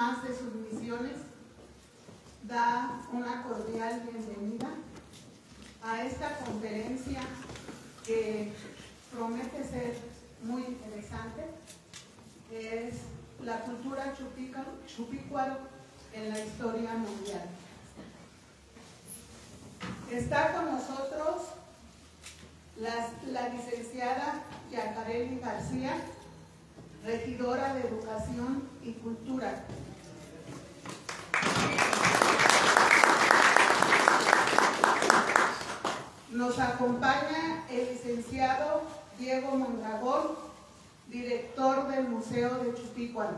más de sus misiones, da una cordial bienvenida a esta conferencia que promete ser muy interesante. Es la cultura chupícuaro en la historia mundial. Está con nosotros la licenciada Yacareli García, regidora de Educación y Cultura. Nos acompaña el licenciado Diego Mondragón, director del Museo de Chupícuaro.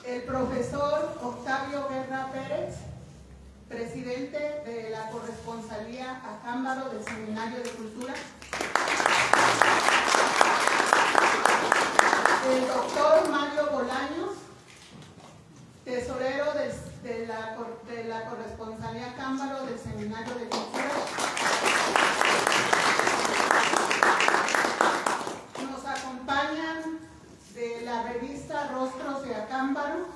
El profesor Octavio Guerra Pérez, presidente de la corresponsalía Acámbaro del Seminario de Cultura. El doctor Mario Bolaños, tesorero de la corresponsalía Acámbaro del Seminario de Cultura. Nos acompañan de la revista Rostros de Acámbaro,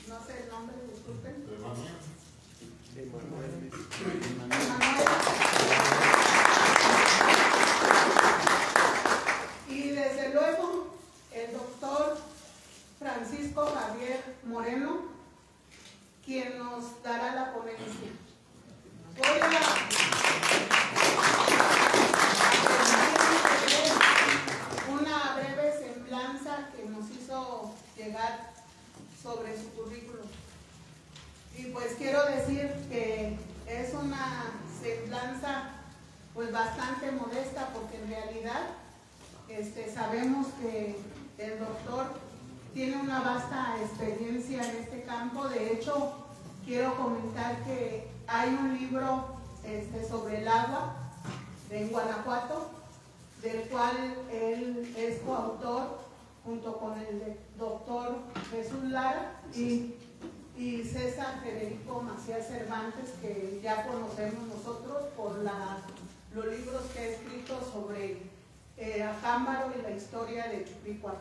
no sé el nombre, disculpen. Emanuel. Y desde luego el doctor Francisco Javier Moreno, quien nos dará la ponencia. Voy a una breve semblanza que nos hizo llegar sobre su currículum. Y pues quiero decir que es una semblanza pues bastante modesta, porque en realidad sabemos que el doctor tiene una vasta experiencia en este campo. De hecho, quiero comentar que hay un libro sobre el agua en Guanajuato, del cual él es coautor junto con el doctor Jesús Lara y César Federico Macías Cervantes, que ya conocemos nosotros por los libros que ha escrito sobre Acámbaro y la historia de Chupícuaro.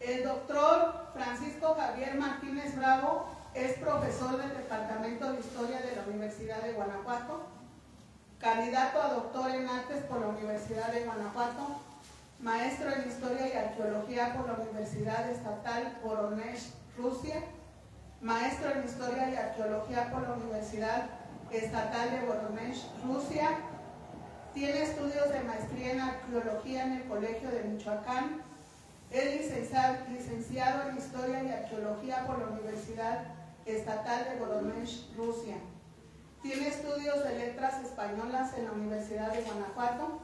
El doctor Francisco Javier Martínez Bravo es profesor del Departamento de Historia de la Universidad de Guanajuato, candidato a doctor en Artes por la Universidad de Guanajuato, maestro en Historia y Arqueología por la Universidad Estatal Voronezh, Rusia, maestro en Historia y Arqueología por la Universidad Estatal de Voronezh, Rusia. Tiene estudios de maestría en Arqueología en el Colegio de Michoacán. Es licenciado en Historia y Arqueología por la Universidad Estatal de Voronezh, Rusia. Tiene estudios de Letras Españolas en la Universidad de Guanajuato.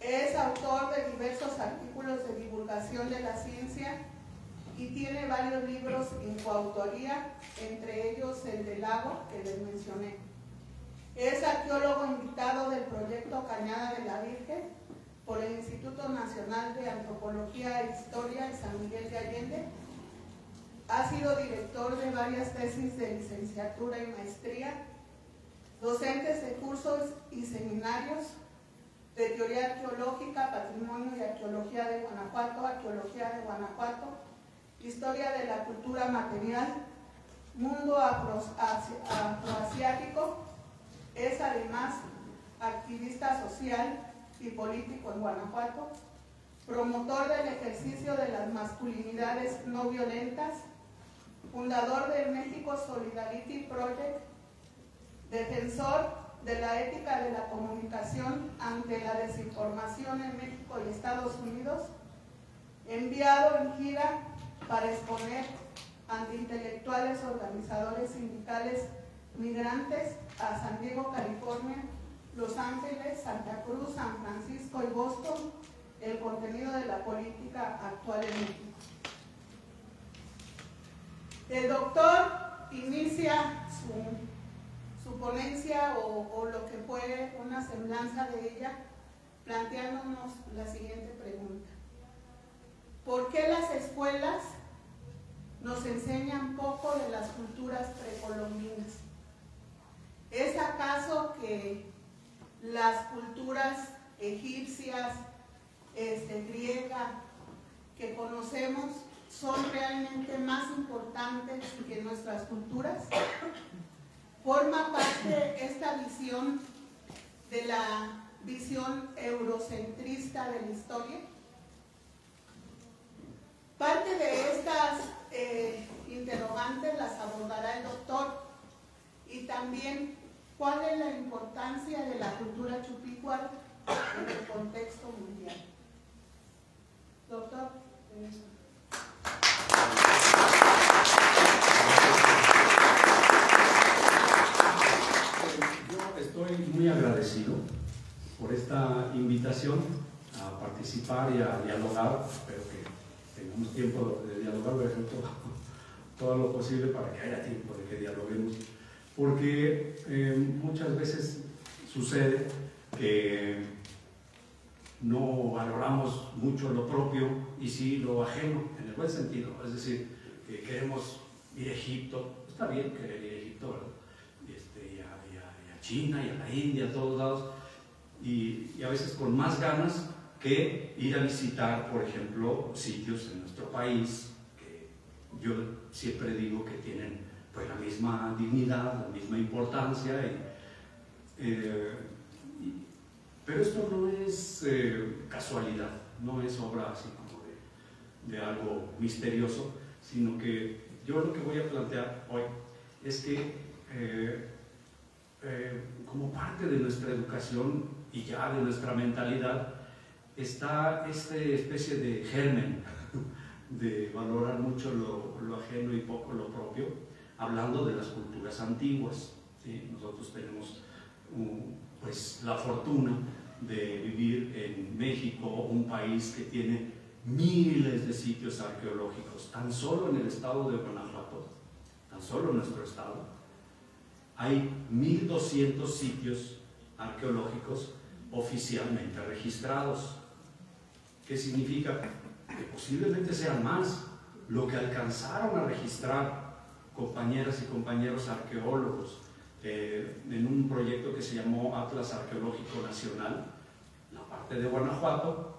Es autor de diversos artículos de divulgación de la ciencia y tiene varios libros en coautoría, entre ellos el del lago que les mencioné. Es arqueólogo invitado del proyecto Cañada de la Virgen por el Instituto Nacional de Antropología e Historia en San Miguel de Allende. Ha sido director de varias tesis de licenciatura y maestría, docentes de cursos y seminarios de teoría arqueológica, patrimonio y arqueología de Guanajuato, arqueología de Guanajuato, historia de la cultura material, mundo afroasiático. Es además activista social y político en Guanajuato, promotor del ejercicio de las masculinidades no violentas, fundador del México Solidarity Project, defensor de la ética de la comunicación ante la desinformación en México y Estados Unidos, enviado en gira para exponer ante intelectuales, organizadores sindicales, migrantes a San Diego, California, Los Ángeles, Santa Cruz, San Francisco y Boston, el contenido de la política actual en México. El doctor inicia su ponencia o lo que fue una semblanza de ella, planteándonos la siguiente pregunta: ¿por qué las escuelas nos enseñan poco de las culturas egipcias, griega, que conocemos, son realmente más importantes que nuestras culturas. Forma parte esta visión de la visión eurocentrista de la historia. Parte de estas interrogantes las abordará el doctor, y también cuál es la importancia de la cultura chupícuaro en el contexto mundial. Doctor. Yo estoy muy agradecido por esta invitación a participar y a dialogar. Espero que tengamos tiempo de dialogar, voy a hacer todo lo posible para que haya tiempo de que dialoguemos, porque muchas veces sucede que no valoramos mucho lo propio y sí lo ajeno, en el buen sentido. Es decir, que queremos ir a Egipto, está bien querer ir a Egipto, ¿verdad? Y a China y a la India, a todos lados, y a veces con más ganas que ir a visitar, por ejemplo, sitios en nuestro país, que yo siempre digo que tienen pues la misma dignidad, la misma importancia, pero esto no es casualidad, no es obra así como de algo misterioso, sino que yo lo que voy a plantear hoy es que como parte de nuestra educación y ya de nuestra mentalidad está esta especie de germen de valorar mucho lo ajeno y poco lo propio, hablando de las culturas antiguas, ¿sí? Nosotros tenemos pues la fortuna de vivir en México, un país que tiene miles de sitios arqueológicos. Tan solo en el estado de Guanajuato, tan solo en nuestro estado, hay 1.200 sitios arqueológicos oficialmente registrados. ¿Qué significa? Que posiblemente sean más lo que alcanzaron a registrar compañeras y compañeros arqueólogos en un proyecto que se llamó Atlas Arqueológico Nacional, la parte de Guanajuato.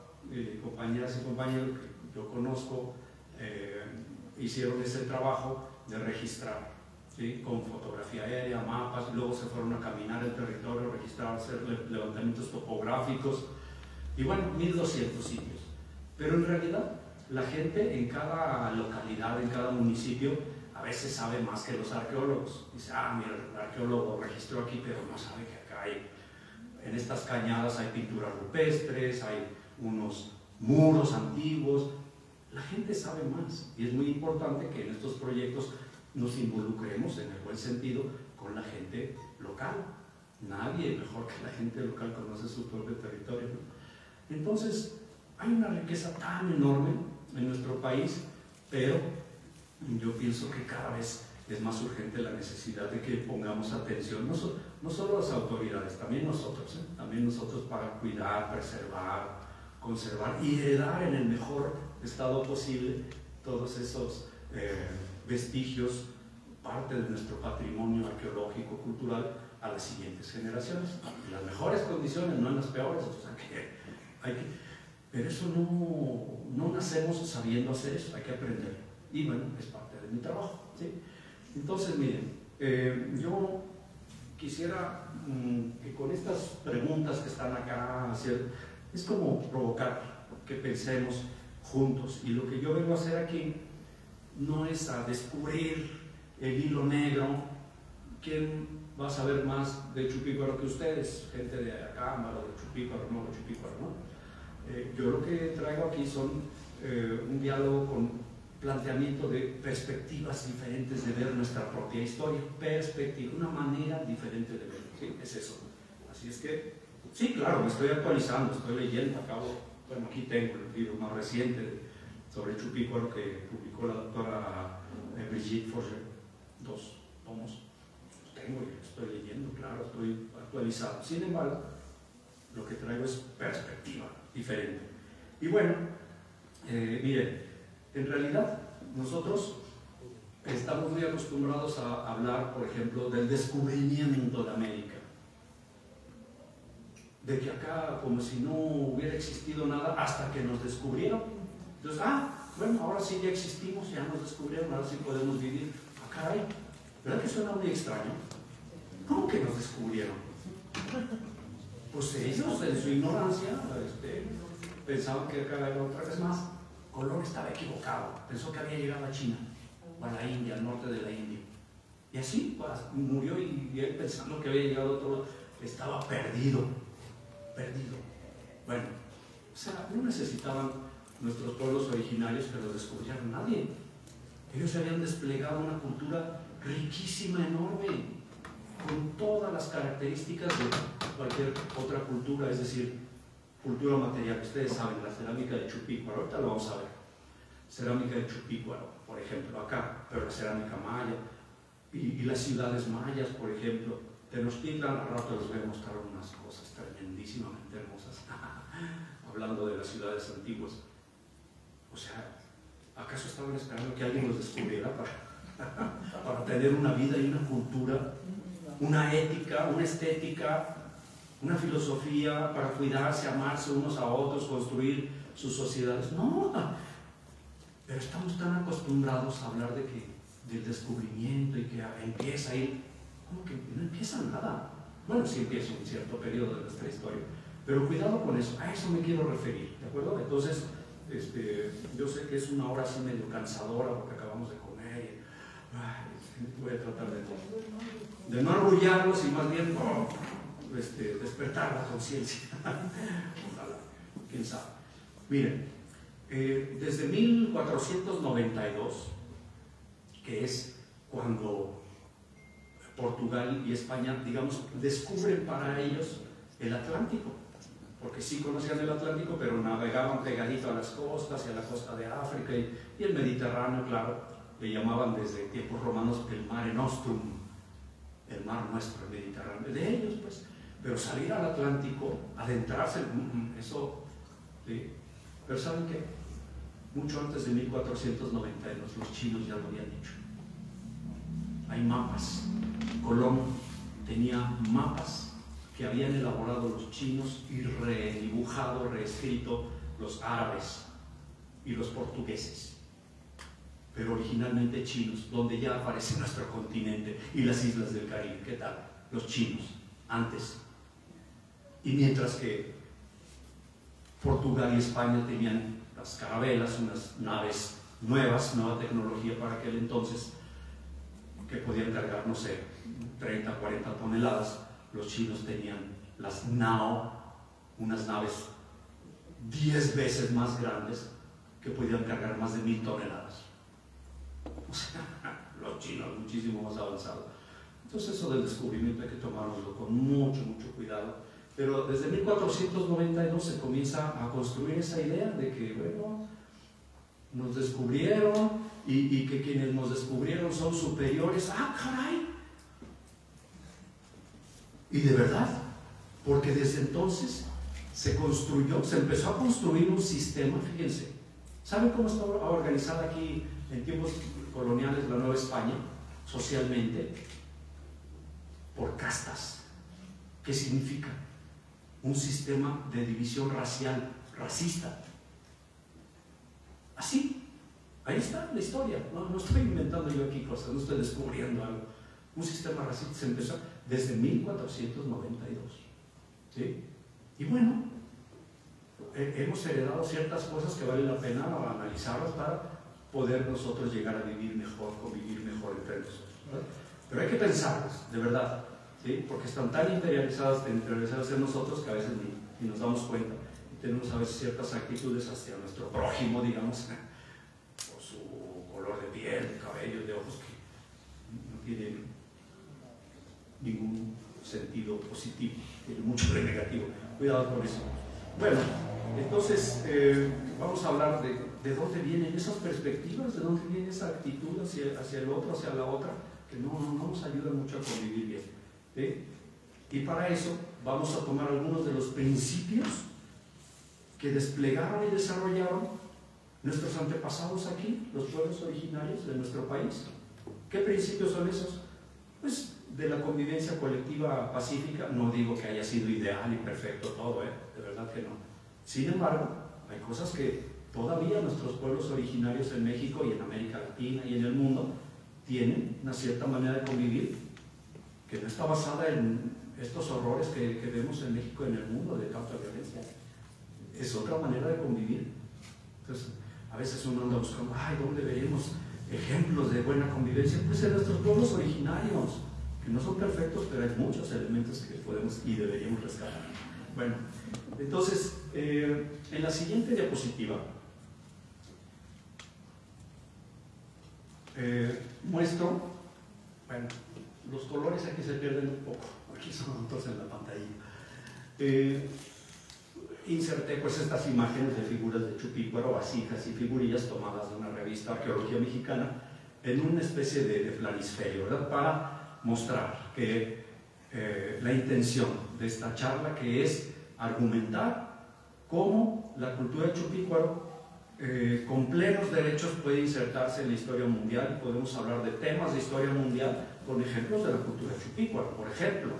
Compañeras y compañeros que yo conozco hicieron ese trabajo de registrar, ¿sí? Con fotografía aérea, mapas, luego se fueron a caminar el territorio, registrar, hacer levantamientos topográficos, y bueno, 1.200 sitios. Pero en realidad la gente en cada localidad, en cada municipio, a veces sabe más que los arqueólogos. Dice, mira, el arqueólogo registró aquí, pero no sabe que acá hay, en estas cañadas hay pinturas rupestres, hay unos muros antiguos. La gente sabe más, y es muy importante que en estos proyectos nos involucremos, en el buen sentido, con la gente local. Nadie mejor que la gente local conoce su propio territorio, ¿no? Entonces, hay una riqueza tan enorme en nuestro país, pero yo pienso que cada vez es más urgente la necesidad de que pongamos atención, no solo las autoridades, también nosotros para cuidar, preservar, conservar y heredar en el mejor estado posible todos esos vestigios, parte de nuestro patrimonio arqueológico, cultural, a las siguientes generaciones, en las mejores condiciones, no en las peores. O sea, pero eso no nacemos sabiendo hacer eso, hay que aprender. Y bueno, es parte de mi trabajo, ¿sí? Entonces, miren, yo quisiera que con estas preguntas que están acá, es como provocar que pensemos juntos. Y lo que yo vengo a hacer aquí no es a descubrir el hilo negro. ¿Quién va a saber más de Chupícuaro que ustedes? Gente de Acámbaro, de Chupícuaro, no de Chupícuaro, ¿no? Yo lo que traigo aquí son un diálogo con planteamiento de perspectivas diferentes de ver nuestra propia historia, una manera diferente de verlo, ¿sí? Es eso. Así es que, sí, claro, me estoy actualizando, estoy leyendo, bueno, aquí tengo el libro más reciente sobre Chupícuaro que publicó la doctora Brigitte Forger, 2 tomos, tengo y estoy leyendo, claro, estoy actualizado. Sin embargo, lo que traigo es perspectiva diferente. Y bueno, miren, en realidad nosotros estamos muy acostumbrados a hablar, por ejemplo, del descubrimiento de América. de que acá como si no hubiera existido nada hasta que nos descubrieron. Entonces, bueno, ahora sí ya existimos, ya nos descubrieron, ahora sí podemos vivir. Caray, ¿verdad que suena muy extraño? ¿Cómo que nos descubrieron? Pues ellos en su ignorancia pensaban que acá era otra vez más. Colón estaba equivocado, pensó que había llegado a China o a la India, al norte de la India. Y así pues, murió y él pensando que había llegado a otro lado, estaba perdido. Bueno, o sea, no necesitaban nuestros pueblos originarios que los descubrieran nadie. Ellos habían desplegado una cultura riquísima, enorme, con todas las características de cualquier otra cultura, es decir, cultura material. Ustedes saben, la cerámica de Chupícuaro, ahorita lo vamos a ver. Cerámica de Chupícuaro, por ejemplo, acá, pero la cerámica maya y las ciudades mayas, por ejemplo. Tenochtitlan, al rato les voy a mostrar unas cosas tremendísimamente hermosas, hablando de las ciudades antiguas. O sea, ¿acaso estaban esperando que alguien los descubriera para tener una vida y una cultura, una ética, una estética, una filosofía para cuidarse, amarse unos a otros, construir sus sociedades? No, pero estamos tan acostumbrados a hablar del descubrimiento y que empieza a ir, como que no empieza nada. Bueno, sí empieza un cierto periodo de nuestra historia, pero cuidado con eso, a eso me quiero referir, ¿de acuerdo? Entonces, yo sé que es una hora así medio cansadora porque acabamos de comer y voy a tratar de no arrullarlos y más bien despertar la conciencia. Ojalá, quién sabe. Miren, desde 1492, que es cuando Portugal y España, digamos, descubren para ellos el Atlántico, porque sí conocían el Atlántico, pero navegaban pegadito a las costas y a la costa de África y el Mediterráneo, claro, le llamaban desde tiempos romanos el Mare Nostrum, el mar nuestro, el Mediterráneo, de ellos pues, pero salir al Atlántico, adentrarse, eso, ¿sí? Pero ¿saben qué? Mucho antes de 1492 los chinos ya lo habían hecho. Hay mapas. Colón tenía mapas que habían elaborado los chinos y redibujado, reescrito los árabes y los portugueses, pero originalmente chinos, donde ya aparece nuestro continente y las islas del Caribe. ¿Qué tal? Los chinos, antes. Y mientras que Portugal y España tenían las carabelas, unas naves nuevas, nueva tecnología para aquel entonces, que podían cargar, no sé, 30, 40 toneladas, los chinos tenían las Nao, unas naves 10 veces más grandes que podían cargar más de 1000 toneladas. O sea, los chinos muchísimo más avanzados. Entonces eso del descubrimiento hay que tomárnoslo con mucho cuidado. Pero desde 1492 se comienza a construir esa idea de que, bueno, nos descubrieron y que quienes nos descubrieron son superiores. ¡Ah, caray! Y de verdad, porque desde entonces se empezó a construir un sistema, fíjense. ¿Saben cómo está organizada aquí en tiempos coloniales la Nueva España, socialmente? Por castas. ¿Qué significa? Un sistema de división racial, racista. Así, ahí está la historia. No estoy inventando yo aquí cosas, no estoy descubriendo algo. Un sistema racista se empezó desde 1492. ¿Sí? Y bueno, hemos heredado ciertas cosas que vale la pena analizarlas para poder nosotros llegar a vivir mejor, convivir mejor entre nosotros, ¿verdad? Pero hay que pensarlas, de verdad, ¿sí? Porque están tan interiorizadas en nosotros que a veces ni nos damos cuenta y tenemos a veces ciertas actitudes hacia nuestro prójimo, digamos, por su color de piel, de cabello, de ojos, que no tienen ningún sentido positivo, tiene mucho de negativo. Cuidado con eso. Bueno, entonces vamos a hablar de dónde vienen esas perspectivas, de dónde viene esa actitud hacia el otro, hacia la otra, que no nos ayuda mucho a convivir bien, ¿sí? Y para eso vamos a tomar algunos de los principios que desplegaron y desarrollaron nuestros antepasados aquí, los pueblos originarios de nuestro país. ¿Qué principios son esos? Pues de la convivencia colectiva pacífica. No digo que haya sido ideal y perfecto todo, de verdad que no. Sin embargo, hay cosas que todavía nuestros pueblos originarios en México y en América Latina y en el mundo tienen una cierta manera de convivir que no está basada en estos horrores que vemos en México y en el mundo de tanta violencia. Es otra manera de convivir. Entonces, a veces uno anda buscando, ay, ¿dónde veremos ejemplos de buena convivencia? Pues en nuestros pueblos originarios, que no son perfectos, pero hay muchos elementos que podemos y deberíamos rescatar. Bueno, entonces, en la siguiente diapositiva muestro, bueno, los colores aquí se pierden un poco, aquí son otros en la pantalla. Inserté pues estas imágenes de figuras de Chupícuaro, vasijas y figurillas tomadas de una revista Arqueología Mexicana en una especie de planisferio, ¿verdad? Para mostrar que la intención de esta charla, que es argumentar cómo la cultura de Chupícuaro con plenos derechos puede insertarse en la historia mundial, y podemos hablar de temas de historia mundial con ejemplos de la cultura Chupícuaro, por ejemplo.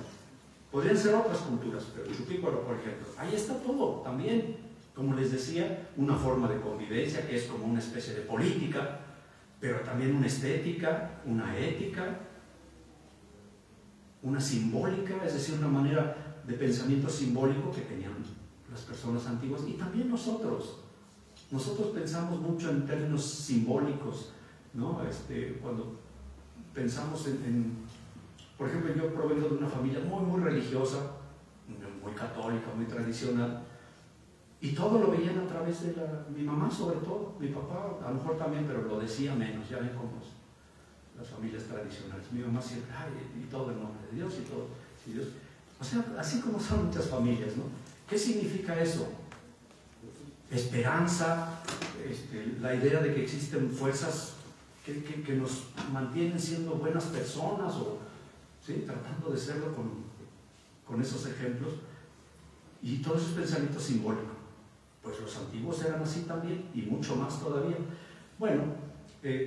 Podrían ser otras culturas, pero Chupícuaro, por ejemplo, ahí está todo también. Como les decía, una forma de convivencia que es como una especie de política, pero también una estética, una ética, una simbólica, es decir, una manera de pensamiento simbólico que tenían las personas antiguas, y también nosotros. Nosotros pensamos mucho en términos simbólicos, ¿no? Cuando pensamos por ejemplo, yo provengo de una familia muy religiosa, muy católica, muy tradicional, y todo lo veían a través de mi mamá, sobre todo, mi papá a lo mejor también, pero lo decía menos. Ya ven cómo las familias tradicionales. Mi mamá siempre, y todo en nombre de Dios y todo, y Dios. O sea, así como son muchas familias, ¿no? ¿Qué significa eso? Esperanza, la idea de que existen fuerzas que nos mantienen siendo buenas personas, o ¿sí? Tratando de serlo con esos ejemplos, y todos esos pensamientos simbólicos. Pues los antiguos eran así también, y mucho más todavía. Bueno,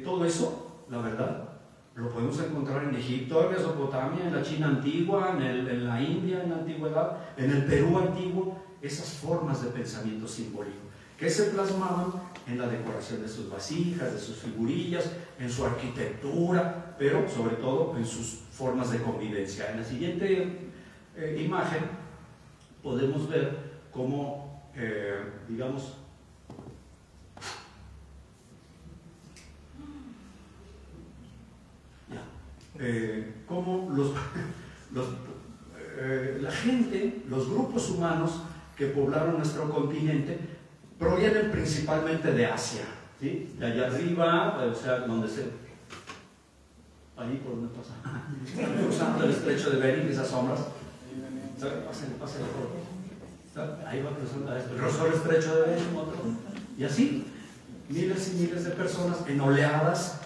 todo eso, la verdad, lo podemos encontrar en Egipto, en Mesopotamia, en la China antigua, en la India en la antigüedad, en el Perú antiguo, esas formas de pensamiento simbólico que se plasmaban en la decoración de sus vasijas, de sus figurillas, en su arquitectura, pero sobre todo en sus formas de convivencia. En la siguiente imagen podemos ver cómo, digamos, cómo la gente, los grupos humanos que poblaron nuestro continente provienen principalmente de Asia, ¿sí? De allá arriba, o sea, donde ahí por donde pasa, cruzando el estrecho de Bering, esas sombras, pásenle por ahí va cruzando el estrecho de Bering, otro, y así, miles y miles de personas en oleadas.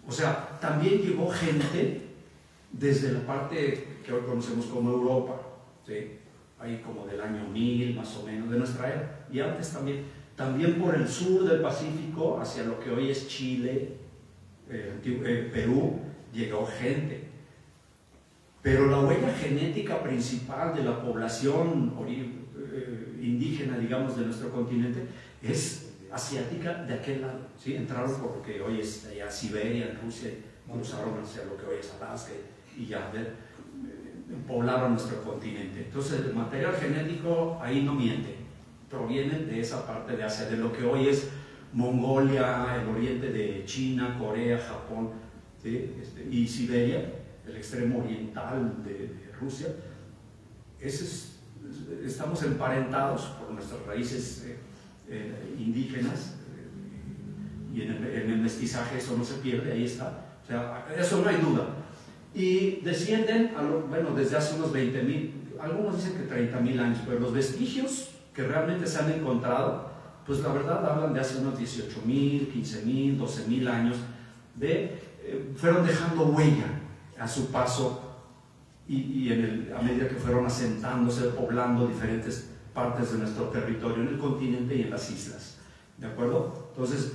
O sea, también llegó gente desde la parte que hoy conocemos como Europa, ¿sí? Ahí como del año 1000 más o menos de nuestra era, y antes también por el sur del Pacífico, hacia lo que hoy es Chile, Perú, llegó gente. Pero la huella genética principal de la población indígena, digamos, de nuestro continente, es asiática de aquel lado, ¿sí? Entraron por lo que hoy es allá Siberia, en Rusia, cruzaron hacia lo que hoy es Alaska, y ya poblaron nuestro continente. Entonces el material genético ahí no miente, proviene de esa parte de Asia, de lo que hoy es Mongolia, el oriente de China, Corea, Japón, ¿sí? Y Siberia, el extremo oriental de Rusia. Estamos emparentados por nuestras raíces indígenas, y en el mestizaje eso no se pierde, ahí está, o sea, eso no hay duda. Y descienden, bueno, desde hace unos 20.000, algunos dicen que 30.000 años, pero los vestigios que realmente se han encontrado, pues la verdad hablan de hace unos 18.000, 15.000, 12.000 años, fueron dejando huella a su paso, y a medida que fueron asentándose, poblando diferentes partes de nuestro territorio, en el continente y en las islas, ¿de acuerdo? Entonces,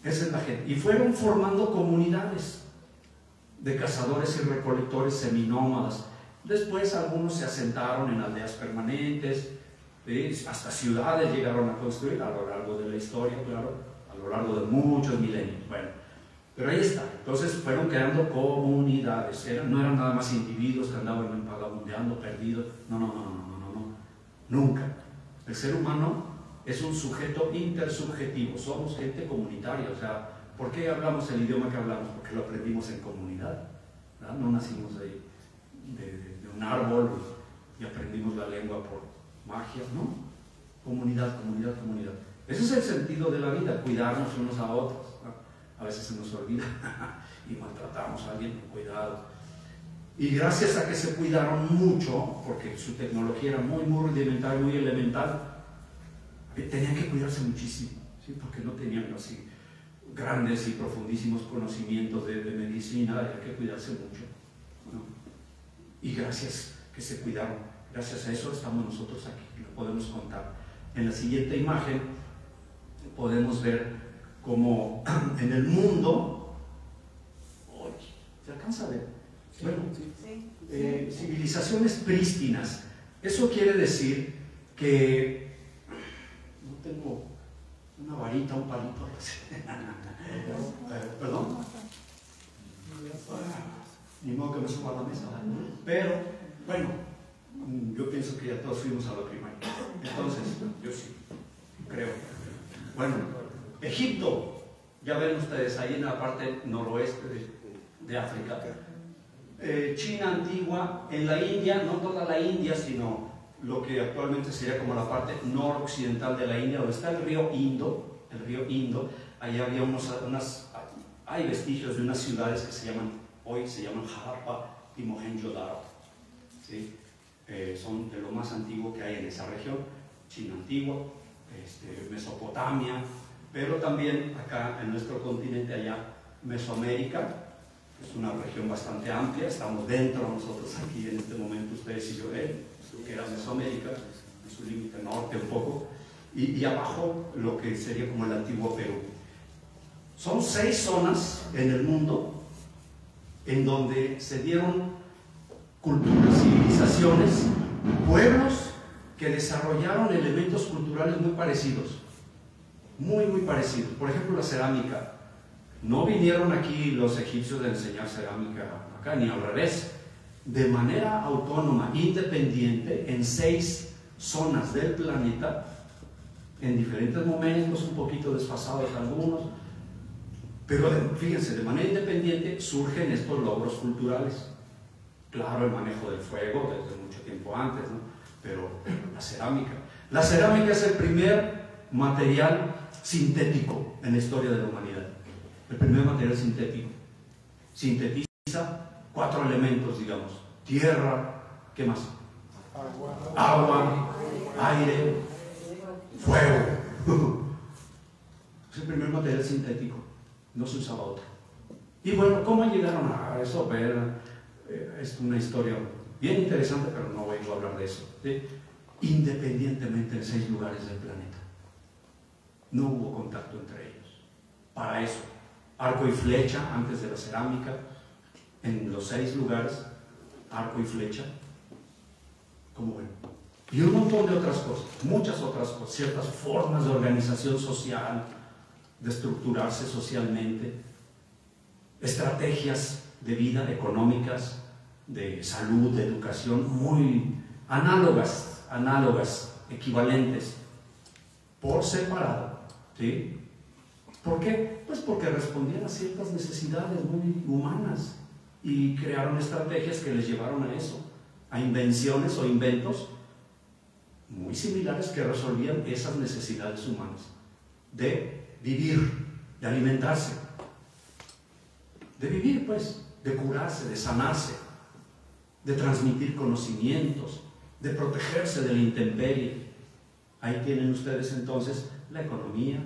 esa es la gente, y fueron formando comunidades. de cazadores y recolectores seminómadas. Después algunos se asentaron en aldeas permanentes, hasta ciudades llegaron a construir a lo largo de la historia, claro, a lo largo de muchos milenios. Bueno, pero ahí está. Entonces fueron creando comunidades, no eran nada más individuos que andaban vagabundeando, perdidos. No, nunca. El ser humano es un sujeto intersubjetivo, somos gente comunitaria. O sea, ¿por qué hablamos el idioma que hablamos? Porque lo aprendimos en comunidad, ¿verdad? No nacimos ahí de un árbol y aprendimos la lengua por magia, ¿no? Comunidad. Ese es el sentido de la vida, cuidarnos unos a otros, ¿no? A veces se nos olvida y maltratamos a alguien, cuidado. Y gracias a que se cuidaron mucho, porque su tecnología era muy rudimentaria, muy elemental, tenían que cuidarse muchísimo, ¿sí? Porque no tenían así grandes y profundísimos conocimientos de medicina, había que cuidarse mucho, ¿no? Y gracias que se cuidaron, gracias a eso estamos nosotros aquí, lo podemos contar. En la siguiente imagen podemos ver cómo en el mundo, ¿se alcanza a ver? Bueno, civilizaciones prístinas. Eso quiere decir que no tengo una varita, un palito. ¿Perdón? Ni modo que me suba a la mesa. Pero, bueno, yo pienso que ya todos fuimos a la primaria. Entonces, yo sí, creo. Bueno, Egipto, ya ven ustedes ahí en la parte noroeste de África. China antigua, en la India, no toda la India, sino lo que actualmente sería como la parte noroccidental de la India, donde está el río Indo, ahí había hay vestigios de unas ciudades que hoy se llaman Harappa y Mohenjo-Daro, ¿sí? Son de lo más antiguo que hay en esa región, China antigua, Mesopotamia, pero también acá en nuestro continente, allá Mesoamérica. Es una región bastante amplia, estamos dentro nosotros aquí en este momento, ustedes y yo, lo que era Mesoamérica, en su límite norte un poco, y abajo lo que sería como el antiguo Perú. Son 6 zonas en el mundo en donde se dieron culturas, civilizaciones, pueblos que desarrollaron elementos culturales muy parecidos, muy parecidos. Por ejemplo, la cerámica. No vinieron aquí los egipcios a enseñar cerámica acá, ni al revés. De manera autónoma, independiente, en 6 zonas del planeta, en diferentes momentos, un poquito desfasados algunos, pero fíjense, de manera independiente surgen estos logros culturales. Claro, el manejo del fuego desde mucho tiempo antes, ¿no? Pero la cerámica. La cerámica es el primer material sintético en la historia de la humanidad. El primer material sintético. Sintetiza 4 elementos, digamos: tierra, ¿qué más? Agua, aire, fuego. Es el primer material sintético, no se usaba otro. Y bueno, ¿cómo llegaron a eso? Es una historia bien interesante, pero no vengo a hablar de eso. ¿Sí? Independientemente en 6 lugares del planeta, no hubo contacto entre ellos. Para eso, arco y flecha antes de la cerámica, en los 6 lugares, arco y flecha, como ven. Y un montón de otras cosas, muchas otras cosas, ciertas formas de organización social, de estructurarse socialmente, estrategias de vida, económicas, de salud, de educación, muy análogas, equivalentes, por separado, ¿sí? ¿Por qué? Pues porque respondían a ciertas necesidades muy humanas y crearon estrategias que les llevaron a eso, a invenciones o inventos muy similares que resolvían esas necesidades humanas de vivir, de alimentarse, de vivir, pues, de curarse, de sanarse, de transmitir conocimientos, de protegerse de la intemperie. Ahí tienen ustedes entonces la economía,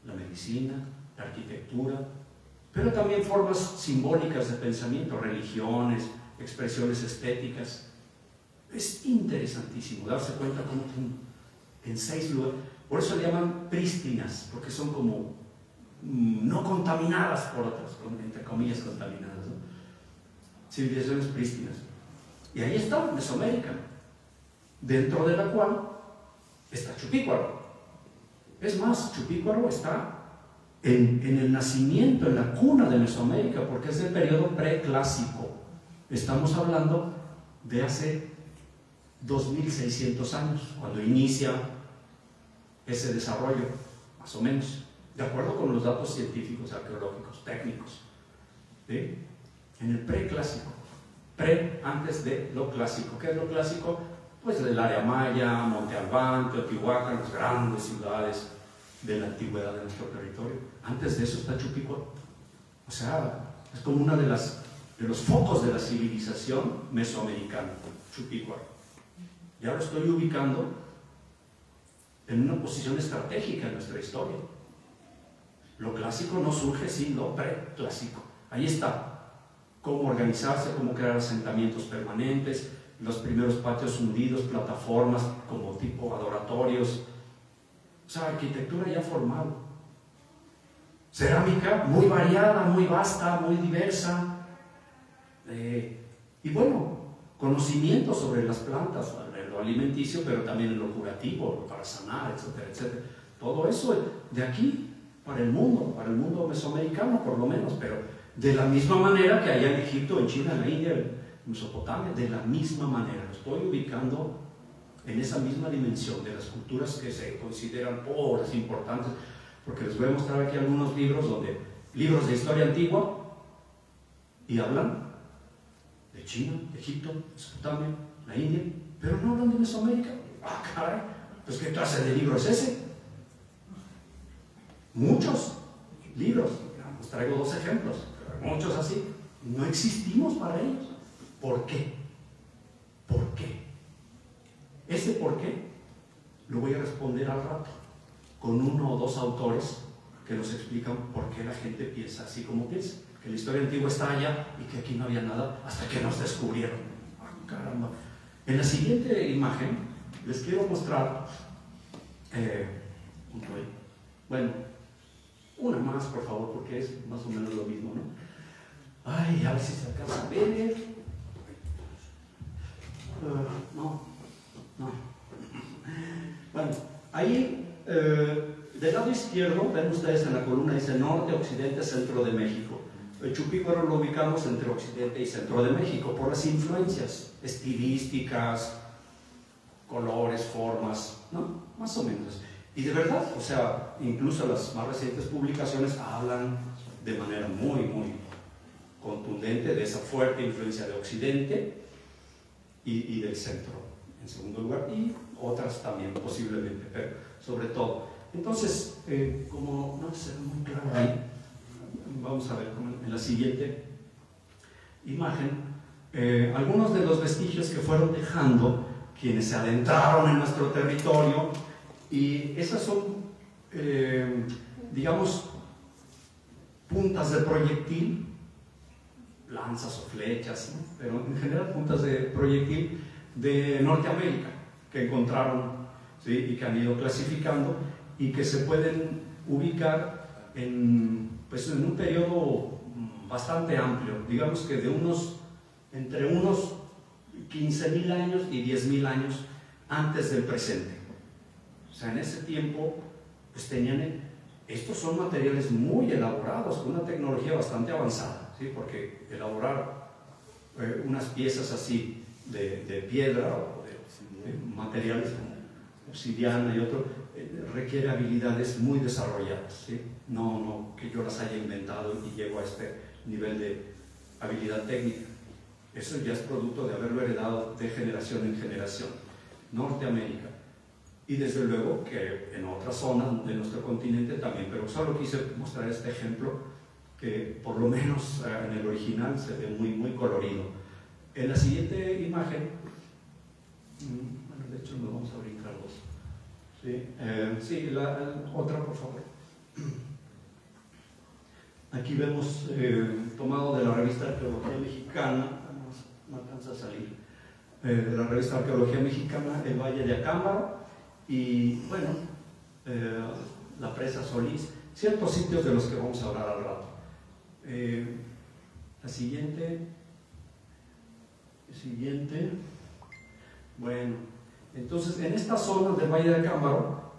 la medicina, la arquitectura, pero también formas simbólicas de pensamiento, religiones, expresiones estéticas. Es interesantísimo darse cuenta cómo en 6 lugares, por eso le llaman prístinas, porque son como no contaminadas por otras, entre comillas contaminadas, ¿no? civilizaciones prístinas. Y ahí está Mesoamérica, dentro de la cual está Chupícuaro. Es más, Chupícuaro está en el nacimiento, en la cuna de Mesoamérica, porque es del periodo preclásico. Estamos hablando de hace 2600 años, cuando inicia ese desarrollo, más o menos, de acuerdo con los datos científicos, arqueológicos, técnicos, ¿sí? En el preclásico, antes de lo clásico. ¿Qué es lo clásico? Pues el área maya, Monte Albán, Teotihuacán, las grandes ciudades de la antigüedad de nuestro territorio. Antes de eso está Chupícuaro. O sea, es como uno de los focos de la civilización mesoamericana, Chupícuaro. Ya lo estoy ubicando en una posición estratégica en nuestra historia. Lo clásico no surge sin lo preclásico. Ahí está. Cómo organizarse, cómo crear asentamientos permanentes, los primeros patios hundidos, plataformas como tipo adoratorios. O sea, arquitectura ya formal. Cerámica muy variada, muy vasta, muy diversa. Y bueno, conocimiento sobre las plantas, en lo alimenticio, pero también en lo curativo, para sanar, etcétera, etcétera. Todo eso de aquí para el mundo mesoamericano por lo menos, pero de la misma manera que allá en Egipto, en China, en la India, en Mesopotamia, de la misma manera. Lo estoy ubicando en esa misma dimensión de las culturas que se consideran pobres, importantes, porque les voy a mostrar aquí algunos libros libros de historia antigua, y hablan de China, Egipto, Mesopotamia, la India, pero no hablan de Mesoamérica. Ah, caray, pues ¿qué clase de libro es ese? Muchos libros, os traigo 2 ejemplos, muchos así, no existimos para ellos. ¿Por qué? ¿Por qué? Ese por qué lo voy a responder al rato con 1 o 2 autores que nos explican por qué la gente piensa así como piensa, que la historia antigua está allá y que aquí no había nada hasta que nos descubrieron. ¡Ah, caramba! En la siguiente imagen les quiero mostrar bueno, una más por favor, porque es más o menos lo mismo, ¿no? Ay, a ver si se alcanza a ver. No. Bueno, ahí del lado izquierdo ven ustedes en la columna dice norte, occidente, centro de México. El Chupícuaro lo ubicamos entre occidente y centro de México por las influencias estilísticas, colores, formas, ¿no? Más o menos. Y de verdad, o sea, incluso las más recientes publicaciones hablan de manera muy, muy contundente de esa fuerte influencia de occidente y del centro, en segundo lugar, y otras también posiblemente, pero sobre todo. Entonces, como no se ve muy claro ahí, vamos a ver en la siguiente imagen, algunos de los vestigios que fueron dejando quienes se adentraron en nuestro territorio, y esas son, digamos, puntas de proyectil, lanzas o flechas, ¿no? Pero en general puntas de proyectil de Norteamérica que encontraron, ¿sí? Y que han ido clasificando y que se pueden ubicar pues en un periodo bastante amplio, digamos que entre unos 15.000 años y 10.000 años antes del presente. O sea, en ese tiempo pues estos son materiales muy elaborados, con una tecnología bastante avanzada, ¿sí? Porque elaborar unas piezas así de piedra o de materiales como obsidiana y otro requiere habilidades muy desarrolladas, ¿sí? No que yo las haya inventado y llego a este nivel de habilidad técnica. Eso ya es producto de haberlo heredado de generación en generación. Norteamérica. Y desde luego que en otras zonas de nuestro continente también, pero solo quise mostrar este ejemplo que por lo menos en el original se ve muy, muy colorido. En la siguiente imagen, bueno, de hecho nos vamos a brincar 2. Sí, la otra por favor. Aquí vemos tomado de la revista Arqueología Mexicana, no alcanza a salir, de la revista Arqueología Mexicana, el Valle de Acámbaro y bueno, la presa Solís, ciertos sitios de los que vamos a hablar al rato. La siguiente, Siguiente. Bueno, entonces en estas zonas del Valle de Acámbaro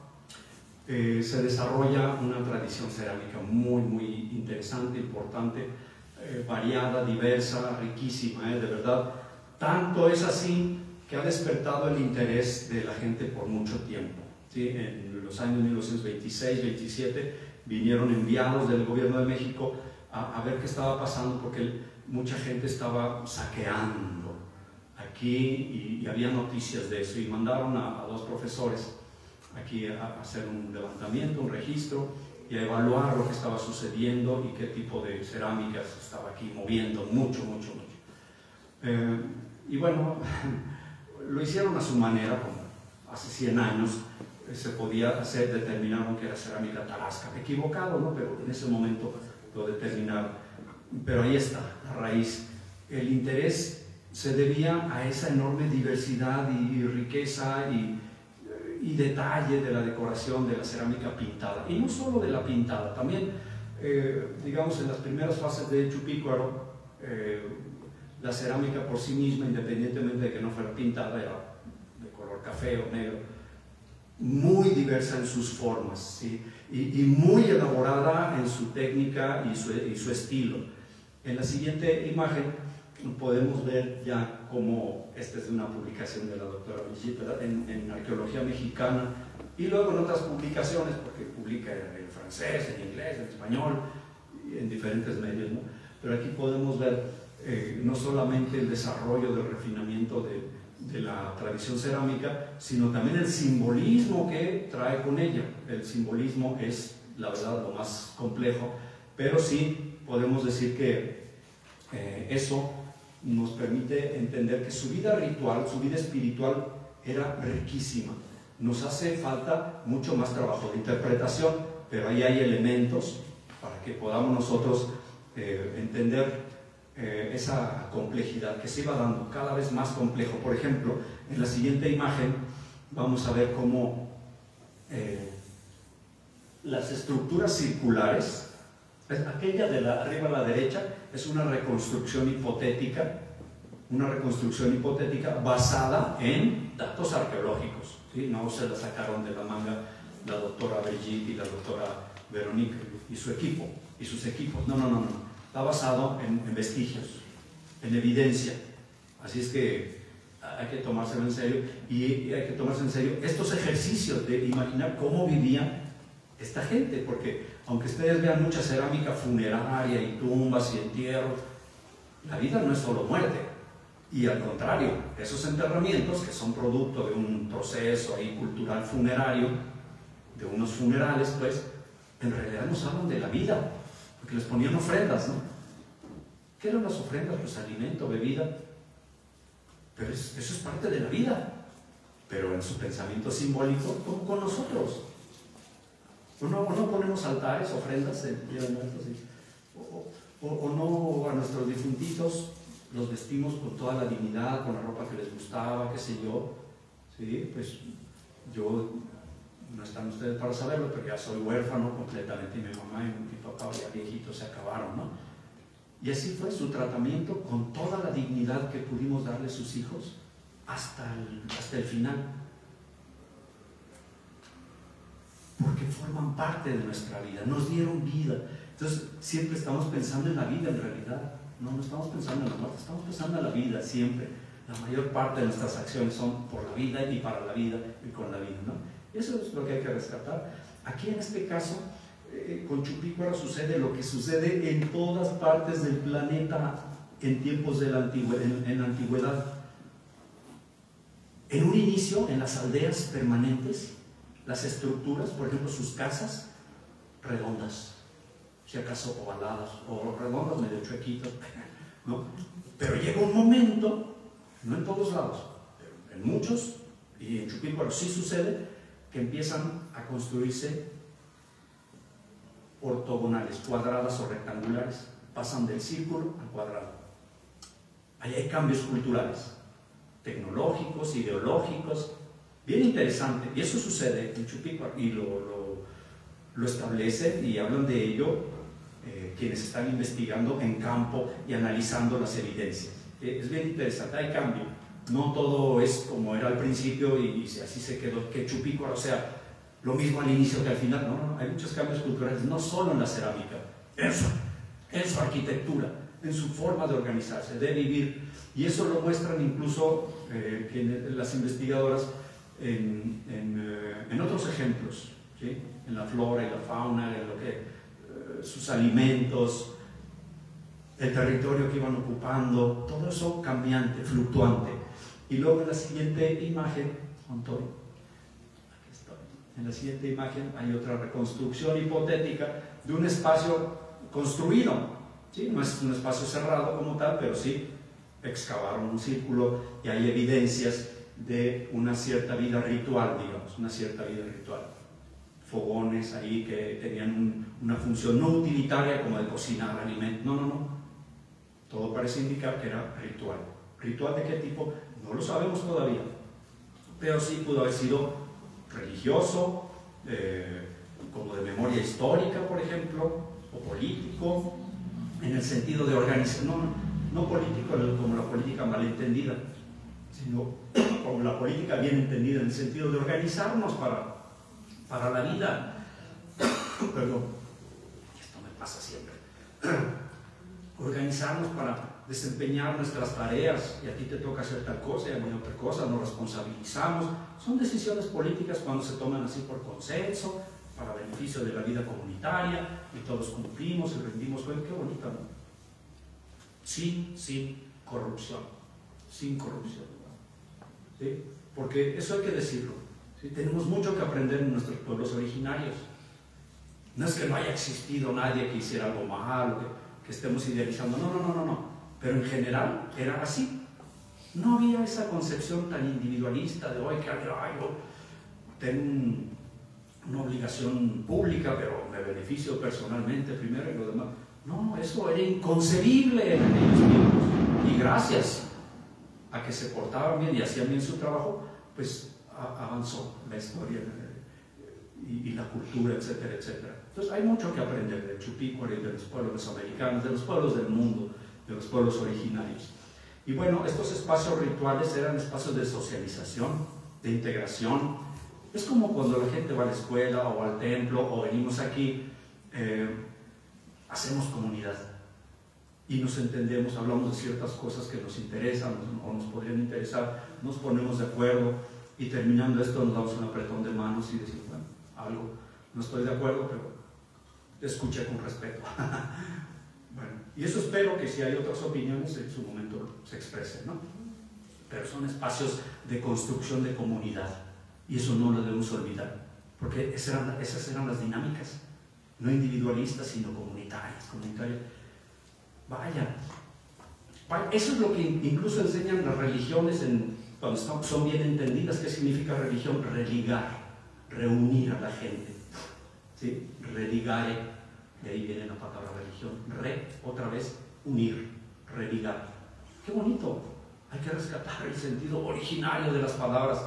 se desarrolla una tradición cerámica muy, muy interesante, importante, variada, diversa, riquísima, de verdad. Tanto es así que ha despertado el interés de la gente por mucho tiempo, ¿sí? En los años 1926-27 vinieron enviados del gobierno de México a ver qué estaba pasando, porque mucha gente estaba saqueando aquí y había noticias de eso, y mandaron a dos profesores aquí a hacer un levantamiento, un registro, y a evaluar lo que estaba sucediendo y qué tipo de cerámicas estaba aquí moviendo, mucho. Y bueno, lo hicieron a su manera, como hace 100 años se podía hacer, determinaron que era cerámica tarasca, equivocado, ¿no? Pero en ese momento lo determinaron. Pero ahí está, la raíz. El interés se debía a esa enorme diversidad y riqueza y detalle de la decoración de la cerámica pintada, y no solo de la pintada, también, digamos, en las primeras fases de Chupícuaro, la cerámica por sí misma, independientemente de que no fuera pintada, era de color café o negro, muy diversa en sus formas, ¿sí? y muy elaborada en su técnica y su estilo. En la siguiente imagen podemos ver ya cómo esta es una publicación de la doctora Brigitte en Arqueología Mexicana, y luego en otras publicaciones, porque publica en francés, en inglés, en español, en diferentes medios, ¿no? Pero aquí podemos ver no solamente el desarrollo del refinamiento de la tradición cerámica, sino también el simbolismo que trae con ella. El simbolismo es, la verdad, lo más complejo, pero sí podemos decir que eso nos permite entender que su vida ritual, su vida espiritual era riquísima. Nos hace falta mucho más trabajo de interpretación, pero ahí hay elementos para que podamos nosotros entender esa complejidad que se iba dando, cada vez más complejo. Por ejemplo, en la siguiente imagen vamos a ver cómo las estructuras circulares, aquella de arriba a la derecha, es una reconstrucción hipotética basada en datos arqueológicos, ¿sí? No se la sacaron de la manga la doctora Brigitte y la doctora Veronique y su equipo y sus equipos, no. Está basado en vestigios, en evidencia. Así es que hay que tomárselo en serio, y hay que tomarse en serio estos ejercicios de imaginar cómo vivía esta gente, porque aunque ustedes vean mucha cerámica funeraria y tumbas y entierros, la vida no es solo muerte, y al contrario, esos enterramientos que son producto de un proceso ahí cultural funerario, de unos funerales, pues en realidad nos hablan de la vida, porque les ponían ofrendas, ¿no? ¿Qué eran las ofrendas? Pues alimento, bebida, pero eso es parte de la vida, pero en su pensamiento simbólico, como con nosotros. No ponemos altares, ofrendas en Día de Muertos, o no a nuestros difuntitos los vestimos con toda la dignidad, con la ropa que les gustaba, qué sé yo, ¿sí? Pues yo, no están ustedes para saberlo, pero ya soy huérfano completamente, y mi mamá y mi papá ya viejitos se acabaron, ¿no? Y así fue su tratamiento, con toda la dignidad que pudimos darle a sus hijos hasta el final, porque forman parte de nuestra vida, nos dieron vida. Entonces siempre estamos pensando en la vida, en realidad no estamos pensando en la muerte, estamos pensando en la vida siempre. La mayor parte de nuestras acciones son por la vida y para la vida y con la vida, ¿no? Eso es lo que hay que rescatar. Aquí en este caso, con Chupícuaro sucede lo que sucede en todas partes del planeta en tiempos de la antigüedad. En un inicio, en las aldeas permanentes, las estructuras, por ejemplo, sus casas, redondas, si acaso ovaladas, o redondas medio chuequitas, ¿no? Pero llega un momento, no en todos lados, pero en muchos, y en Chupícuaro sí sucede, que empiezan a construirse ortogonales, cuadradas o rectangulares, pasan del círculo al cuadrado. Ahí hay cambios culturales, tecnológicos, ideológicos, bien interesante, y eso sucede en Chupícuaro, y lo establecen y hablan de ello quienes están investigando en campo y analizando las evidencias. Es bien interesante, hay cambio. No todo es como era al principio y así se quedó, que Chupícuaro sea lo mismo al inicio que al final. No, hay muchos cambios culturales, no solo en la cerámica, en su arquitectura, en su forma de organizarse, de vivir. Y eso lo muestran incluso las investigadoras en otros ejemplos, ¿sí? En la flora y la fauna, en lo que, sus alimentos, el territorio que iban ocupando, todo eso cambiante, fluctuante. Y luego en la siguiente imagen, Antonio, aquí estoy. En la siguiente imagen hay otra reconstrucción hipotética de un espacio construido, ¿sí? No es un espacio cerrado como tal, pero sí excavaron un círculo y hay evidencias de una cierta vida ritual, digamos, una cierta vida ritual. Fogones ahí que tenían una función no utilitaria como de cocinar alimentos, no. Todo parece indicar que era ritual. ¿Ritual de qué tipo? No lo sabemos todavía, pero sí pudo haber sido religioso, como de memoria histórica, por ejemplo, o político, en el sentido de organización, no político como la política malentendida, sino como la política bien entendida, en el sentido de organizarnos para la vida. Perdón, esto me pasa siempre. Organizarnos para desempeñar nuestras tareas, y a ti te toca hacer tal cosa y a mí otra cosa, nos responsabilizamos. Son decisiones políticas cuando se toman así por consenso, para beneficio de la vida comunitaria, y todos cumplimos y rendimos cuenta. Qué bonito, ¿no? Sin corrupción, sin corrupción, ¿sí? Porque eso hay que decirlo, ¿sí? Tenemos mucho que aprender en nuestros pueblos originarios. No es que no haya existido nadie que hiciera algo malo, que estemos idealizando, no, pero en general era así. No había esa concepción tan individualista de hoy que yo tengo una obligación pública, pero me beneficio personalmente primero y lo demás. No, eso era inconcebible en aquellos tiempos. Y gracias a que se portaban bien y hacían bien su trabajo, pues avanzó la historia y la cultura, etcétera, etcétera. Entonces hay mucho que aprender de Chupícuaro y de los pueblos mesoamericanos, de los pueblos del mundo, de los pueblos originarios. Y bueno, estos espacios rituales eran espacios de socialización, de integración. Es como cuando la gente va a la escuela o al templo o venimos aquí, hacemos comunidad y nos entendemos, hablamos de ciertas cosas que nos interesan o nos podrían interesar, nos ponemos de acuerdo y terminando esto nos damos un apretón de manos y decimos, bueno, algo, no estoy de acuerdo, pero escuché con respeto. Bueno, y eso espero que si hay otras opiniones en su momento se expresen, ¿no? Pero son espacios de construcción de comunidad y eso no lo debemos olvidar, porque esas eran las dinámicas, no individualistas sino comunitarias. Vaya, eso es lo que incluso enseñan las religiones cuando son bien entendidas. ¿Qué significa religión? Religar, reunir a la gente, ¿sí? Religare, de ahí viene la palabra religión. Otra vez, unir, religar. ¡Qué bonito! Hay que rescatar el sentido originario de las palabras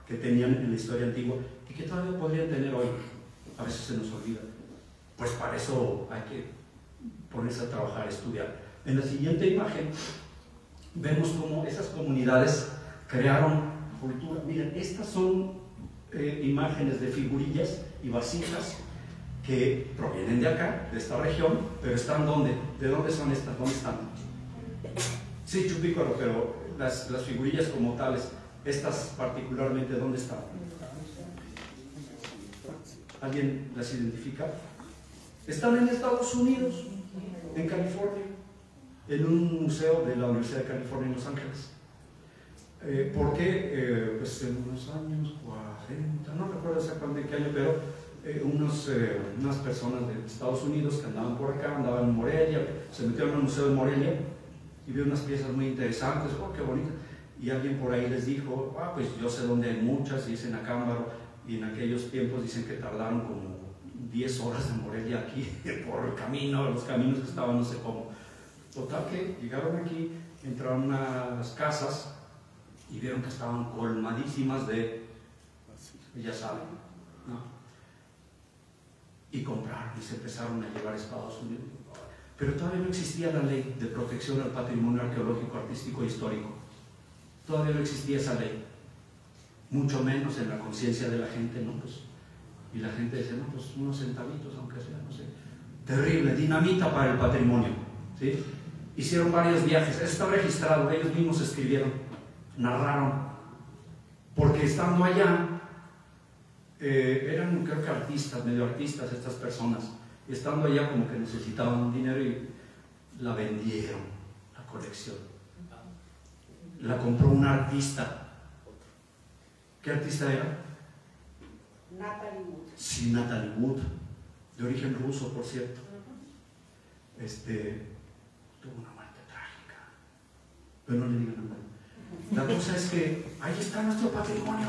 que tenían en la historia antigua y que todavía podrían tener hoy. A veces se nos olvida. Pues para eso hay que ponerse a trabajar, a estudiar. En la siguiente imagen vemos cómo esas comunidades crearon cultura. Miren, estas son imágenes de figurillas y vasijas que provienen de acá, de esta región, pero están ¿dónde? ¿De dónde son estas? ¿Dónde están? Sí, Chupícuaro, pero las figurillas como tales, estas particularmente, ¿dónde están? ¿Alguien las identifica? Están en Estados Unidos, en California, en un museo de la Universidad de California en Los Ángeles. ¿Por qué? Pues en unos años 40, no recuerdo exactamente qué año, pero unas personas de Estados Unidos que andaban por acá, andaban en Morelia, se metieron al museo de Morelia y vieron unas piezas muy interesantes. ¡Oh, qué bonito! Y alguien por ahí les dijo, pues yo sé dónde hay muchas, y dicen Acámbaro, y en aquellos tiempos dicen que tardaron como 10 horas en Morelia aquí, por el camino, los caminos que estaban no sé cómo. Total que llegaron aquí, entraron a las casas y vieron que estaban colmadísimas de, ya saben, ¿no? Y compraron y se empezaron a llevar a Estados Unidos. pero todavía no existía la ley de protección al patrimonio arqueológico, artístico e histórico. Todavía no existía esa ley, mucho menos en la conciencia de la gente, ¿no? Pues, y la gente dice, no, pues unos centavitos, aunque sea, no sé. Terrible, dinamita para el patrimonio, ¿sí? Hicieron varios viajes, eso está registrado, ellos mismos escribieron, narraron, porque estando allá, eran creo que artistas, medio artistas estas personas, y estando allá como que necesitaban dinero y la vendieron, la colección. La compró un artista. ¿Qué artista era? Natalie Wood. Sí, Natalie Wood, de origen ruso, por cierto. Tuvo una muerte trágica, pero no le digan nada. La cosa es que ahí está nuestro patrimonio.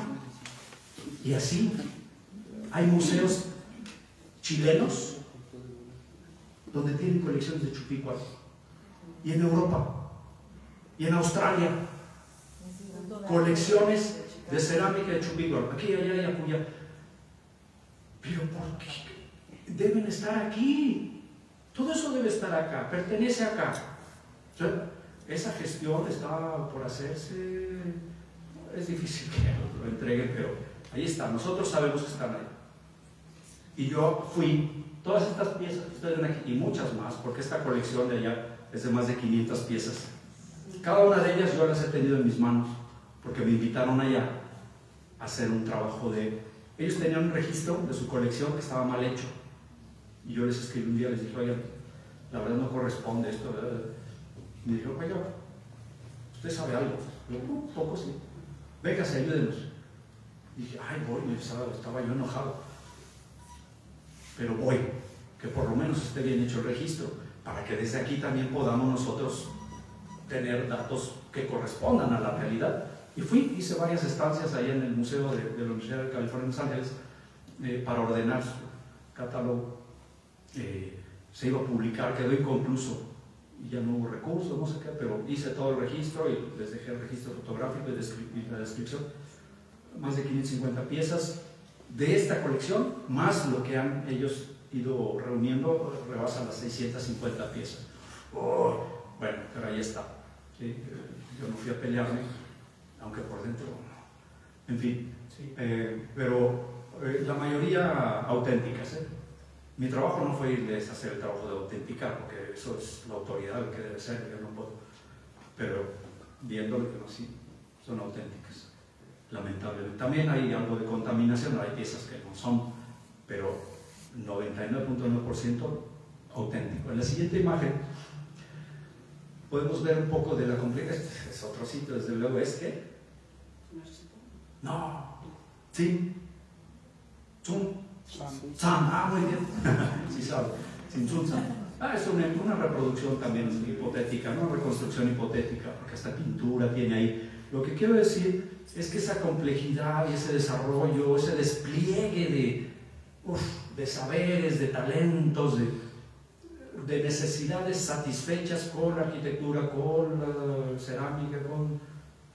Y así hay museos chilenos donde tienen colecciones de Chupicuaro, y en Europa, y en Australia, colecciones de cerámica de Chupicuaro, aquí, allá y acullá. Pero ¿por qué? Deben estar aquí. Todo eso debe estar acá, pertenece acá. O sea, esa gestión está por hacerse. Es difícil que lo entreguen, pero ahí está. Nosotros sabemos que están ahí. Y yo fui, todas estas piezas que ustedes ven aquí, y muchas más, porque esta colección de allá es de más de 500 piezas. Cada una de ellas yo las he tenido en mis manos, porque me invitaron allá a hacer un trabajo de... Ellos tenían un registro de su colección que estaba mal hecho. Y yo les escribí un día, les dije, oigan, la verdad no corresponde esto, ¿verdad? Y me dijeron, oiga, ¿usted sabe algo? Y yo, un poco sí. Véngase, ayúdenos. Y dije, ay, voy, estaba yo enojado. Pero voy, que por lo menos esté bien hecho el registro, para que desde aquí también podamos nosotros tener datos que correspondan a la realidad. Y fui, hice varias estancias ahí en el museo de la Universidad de California en Los Ángeles para ordenar su catálogo. Se iba a publicar, quedó inconcluso y ya no hubo recursos, no sé qué, pero hice todo el registro y les dejé el registro fotográfico y la descripción. Más de 550 piezas de esta colección, más lo que han ellos ido reuniendo, rebasan las 650 piezas. Oh, bueno, pero ahí está. ¿Sí? Yo no fui a pelearme, aunque por dentro no. En fin, sí. Pero la mayoría auténticas. Mi trabajo no fue irles a hacer el trabajo de autenticar, porque eso es la autoridad lo que debe ser, yo no puedo. Pero viéndolo, que no, sí, son auténticas, lamentablemente. También hay algo de contaminación, hay piezas que no son, pero 99.9% auténtico. En la siguiente imagen podemos ver un poco de la complejidad. Este es otro sitio, desde luego, ¿es qué? No, sí, San, muy bien, sí sabe, Sin es una reproducción también hipotética, ¿no? Una reconstrucción hipotética, porque esta pintura tiene ahí. Lo que quiero decir es que esa complejidad y ese desarrollo, ese despliegue de saberes, de talentos, de necesidades satisfechas con la arquitectura, con la cerámica,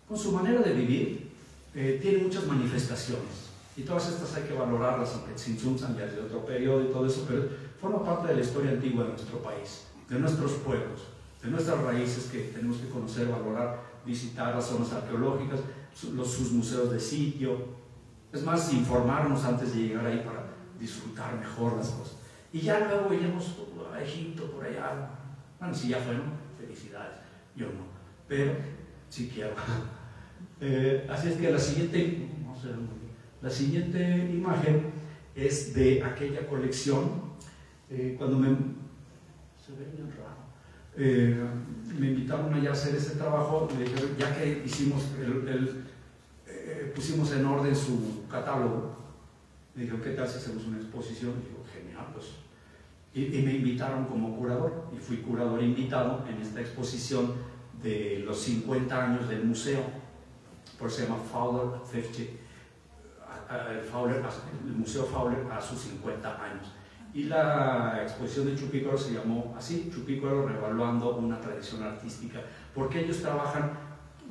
con su manera de vivir, tiene muchas manifestaciones. Y todas estas hay que valorarlas, aunque Tzintzuntzan ya es de otro periodo y todo eso, pero forma parte de la historia antigua de nuestro país, de nuestros pueblos, de nuestras raíces que tenemos que conocer, valorar, visitar las zonas arqueológicas, sus museos de sitio. Es más, informarnos antes de llegar ahí para disfrutar mejor las cosas. Y ya luego iremos a Egipto, por allá. Bueno, si ya fueron, felicidades. Yo no, pero sí quiero. Así es que la siguiente imagen es de aquella colección. Cuando se ve bien raro, me invitaron allá a hacer ese trabajo, me dijeron, ya que hicimos pusimos en orden su catálogo, me dijeron, ¿qué tal si hacemos una exposición? Y digo, genial, pues. Y me invitaron como curador, y fui curador invitado en esta exposición de los 50 años del museo, por eso se llama Fowler 50. El Museo Fowler a sus 50 años. Y la exposición de Chupicuaro se llamó así, Chupicuaro revaluando una tradición artística, porque ellos trabajan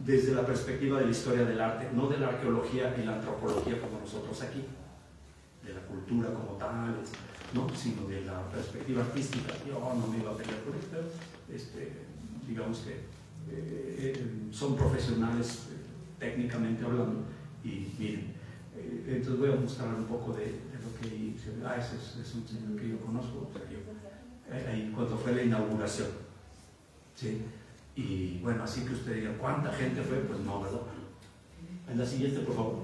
desde la perspectiva de la historia del arte, no de la arqueología y la antropología como nosotros aquí, de la cultura como tal. ¿no? Sino de la perspectiva artística. Yo no me iba a pelear por esto, digamos que son profesionales técnicamente hablando, y miren, entonces voy a mostrar un poco de lo que hice. Ese es un señor que yo conozco, o sea, ahí cuando fue la inauguración, ¿sí? Y bueno, así que usted diga, ¿cuánta gente fue? Pues no, ¿verdad? En la siguiente, por favor.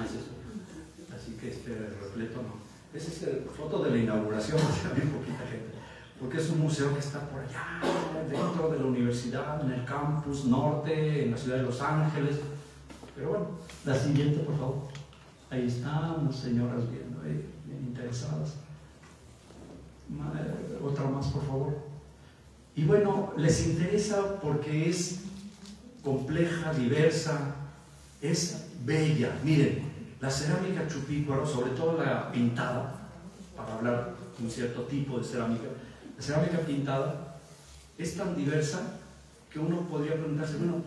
Es eso. Así que repleto no. Esa es la foto de la inauguración, o sea, bien poquita gente. Porque es un museo que está por allá, dentro de la universidad, en el campus norte, en la ciudad de Los Ángeles. Pero bueno, la siguiente, por favor. Ahí están señoras viendo, bien interesadas. Otra más, por favor. Y bueno, les interesa porque es compleja, diversa, es bella. Miren, la cerámica Chupícuaro, sobre todo la pintada, para hablar de un cierto tipo de cerámica, la cerámica pintada es tan diversa que uno podría preguntarse, bueno,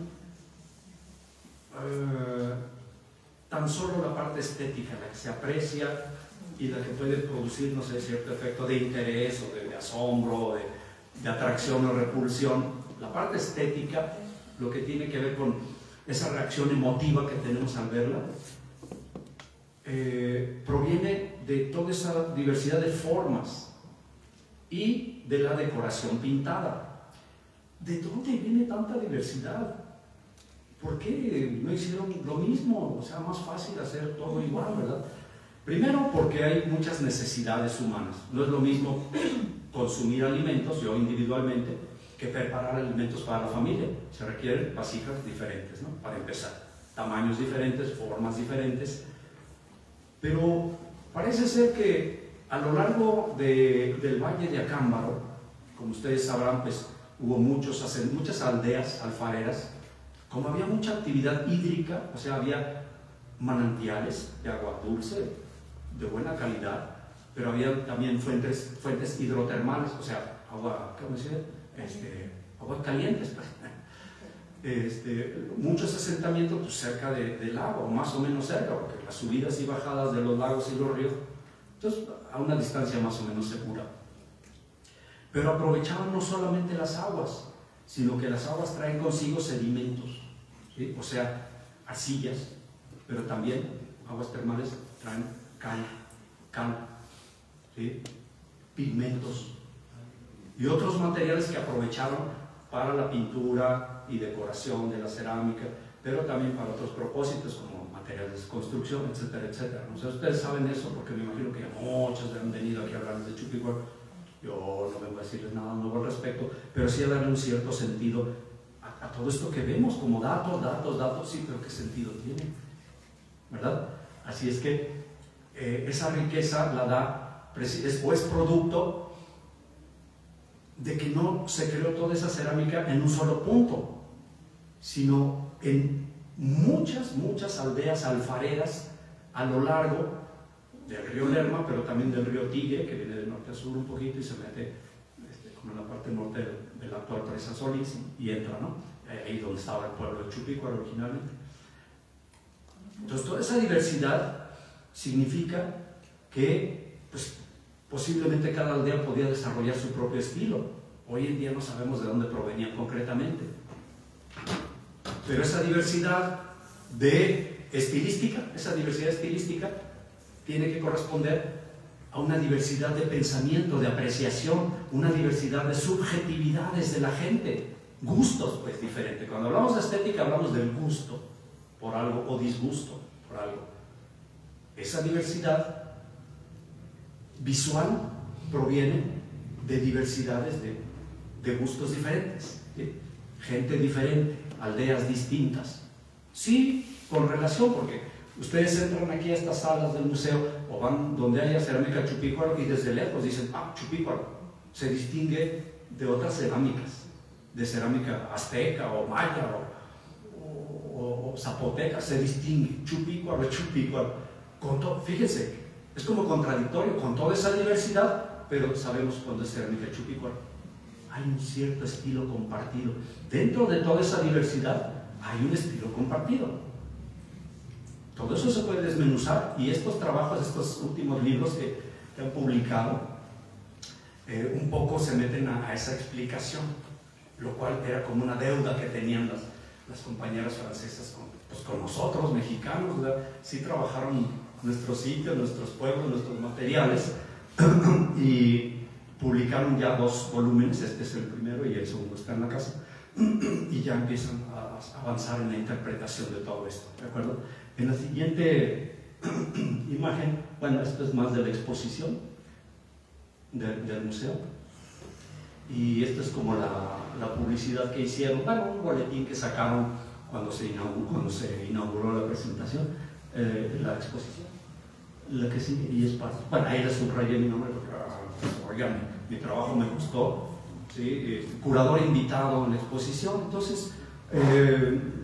tan solo la parte estética, la que se aprecia y la que puede producir, no sé, cierto efecto de interés o de asombro, de atracción o repulsión, la parte estética, lo que tiene que ver con esa reacción emotiva que tenemos al verla, proviene de toda esa diversidad de formas y de la decoración pintada. ¿De dónde viene tanta diversidad? ¿Por qué no hicieron lo mismo? O sea, más fácil hacer todo igual, ¿verdad? Primero, porque hay muchas necesidades humanas. No es lo mismo consumir alimentos, yo individualmente, que preparar alimentos para la familia. Se requieren vasijas diferentes, ¿no? Para empezar. Tamaños diferentes, formas diferentes. Pero parece ser que a lo largo del Valle de Acámbaro, como ustedes sabrán, pues hubo muchas aldeas alfareras. Como había mucha actividad hídrica, o sea, había manantiales de agua dulce, de buena calidad, pero había también fuentes hidrotermales, o sea, agua, ¿cómo se dice? Aguas calientes, pues. Muchos asentamientos pues, cerca del lago, o más o menos cerca, porque las subidas y bajadas de los lagos y los ríos, entonces a una distancia más o menos segura. Pero aprovechaban no solamente las aguas, sino que las aguas traen consigo sedimentos, ¿sí? O sea, arcillas, pero también aguas termales traen cal, ¿sí? Pigmentos y otros materiales que aprovechaban para la pintura y decoración de la cerámica, pero también para otros propósitos como materiales de construcción, etcétera, etcétera. No sé, ustedes saben eso porque me imagino que muchos han venido aquí a hablar de Chupícuaro. Yo no vengo a decirles nada nuevo al respecto, pero sí a darle un cierto sentido a todo esto que vemos como datos, sí, pero ¿qué sentido tiene? ¿Verdad? Así es que esa riqueza la da, o es producto de que no se creó toda esa cerámica en un solo punto, sino en muchas aldeas alfareras a lo largo del río Lerma, pero también del río Tigre, que viene de norte a sur un poquito y se mete como en la parte norte de la actual presa Solís y entra, ¿no? Ahí donde estaba el pueblo de Chupícuaro originalmente. Entonces toda esa diversidad significa que pues, posiblemente cada aldea podía desarrollar su propio estilo. Hoy en día no sabemos de dónde provenían concretamente. Pero esa diversidad estilística tiene que corresponder a una diversidad de pensamiento, de apreciación, una diversidad de subjetividades de la gente, gustos pues diferentes. Cuando hablamos de estética hablamos del gusto por algo o disgusto por algo. Esa diversidad visual proviene de diversidades de gustos diferentes, ¿sí? Gente diferente, aldeas distintas. Sí, con relación, porque ustedes entran aquí a estas salas del museo o van donde haya cerámica Chupícuaro y desde lejos dicen, Chupícuaro se distingue de otras cerámicas, de cerámica azteca o maya o zapoteca, se distingue, Chupícuaro. Fíjense, es como contradictorio, con toda esa diversidad, pero sabemos cuándo es cerámica Chupícuaro. Hay un cierto estilo compartido. Dentro de toda esa diversidad hay un estilo compartido. Todo eso se puede desmenuzar y estos trabajos, estos últimos libros que han publicado, un poco se meten a esa explicación, lo cual era como una deuda que tenían las compañeras francesas con nosotros, mexicanos, ¿verdad? Sí trabajaron nuestros sitios, nuestros pueblos, nuestros materiales, y publicaron ya 2 volúmenes, este es el primero y el segundo está en la casa, y ya empiezan a avanzar en la interpretación de todo esto, ¿de acuerdo? En la siguiente imagen, bueno, esto es más de la exposición del museo, y esto es como la publicidad que hicieron, bueno, un boletín que sacaron cuando se inauguró la presentación, la exposición, la que sigue, y es para, bueno, ahí le subrayé mi nombre porque, oigan, mi trabajo me gustó, ¿sí? Curador invitado en la exposición, entonces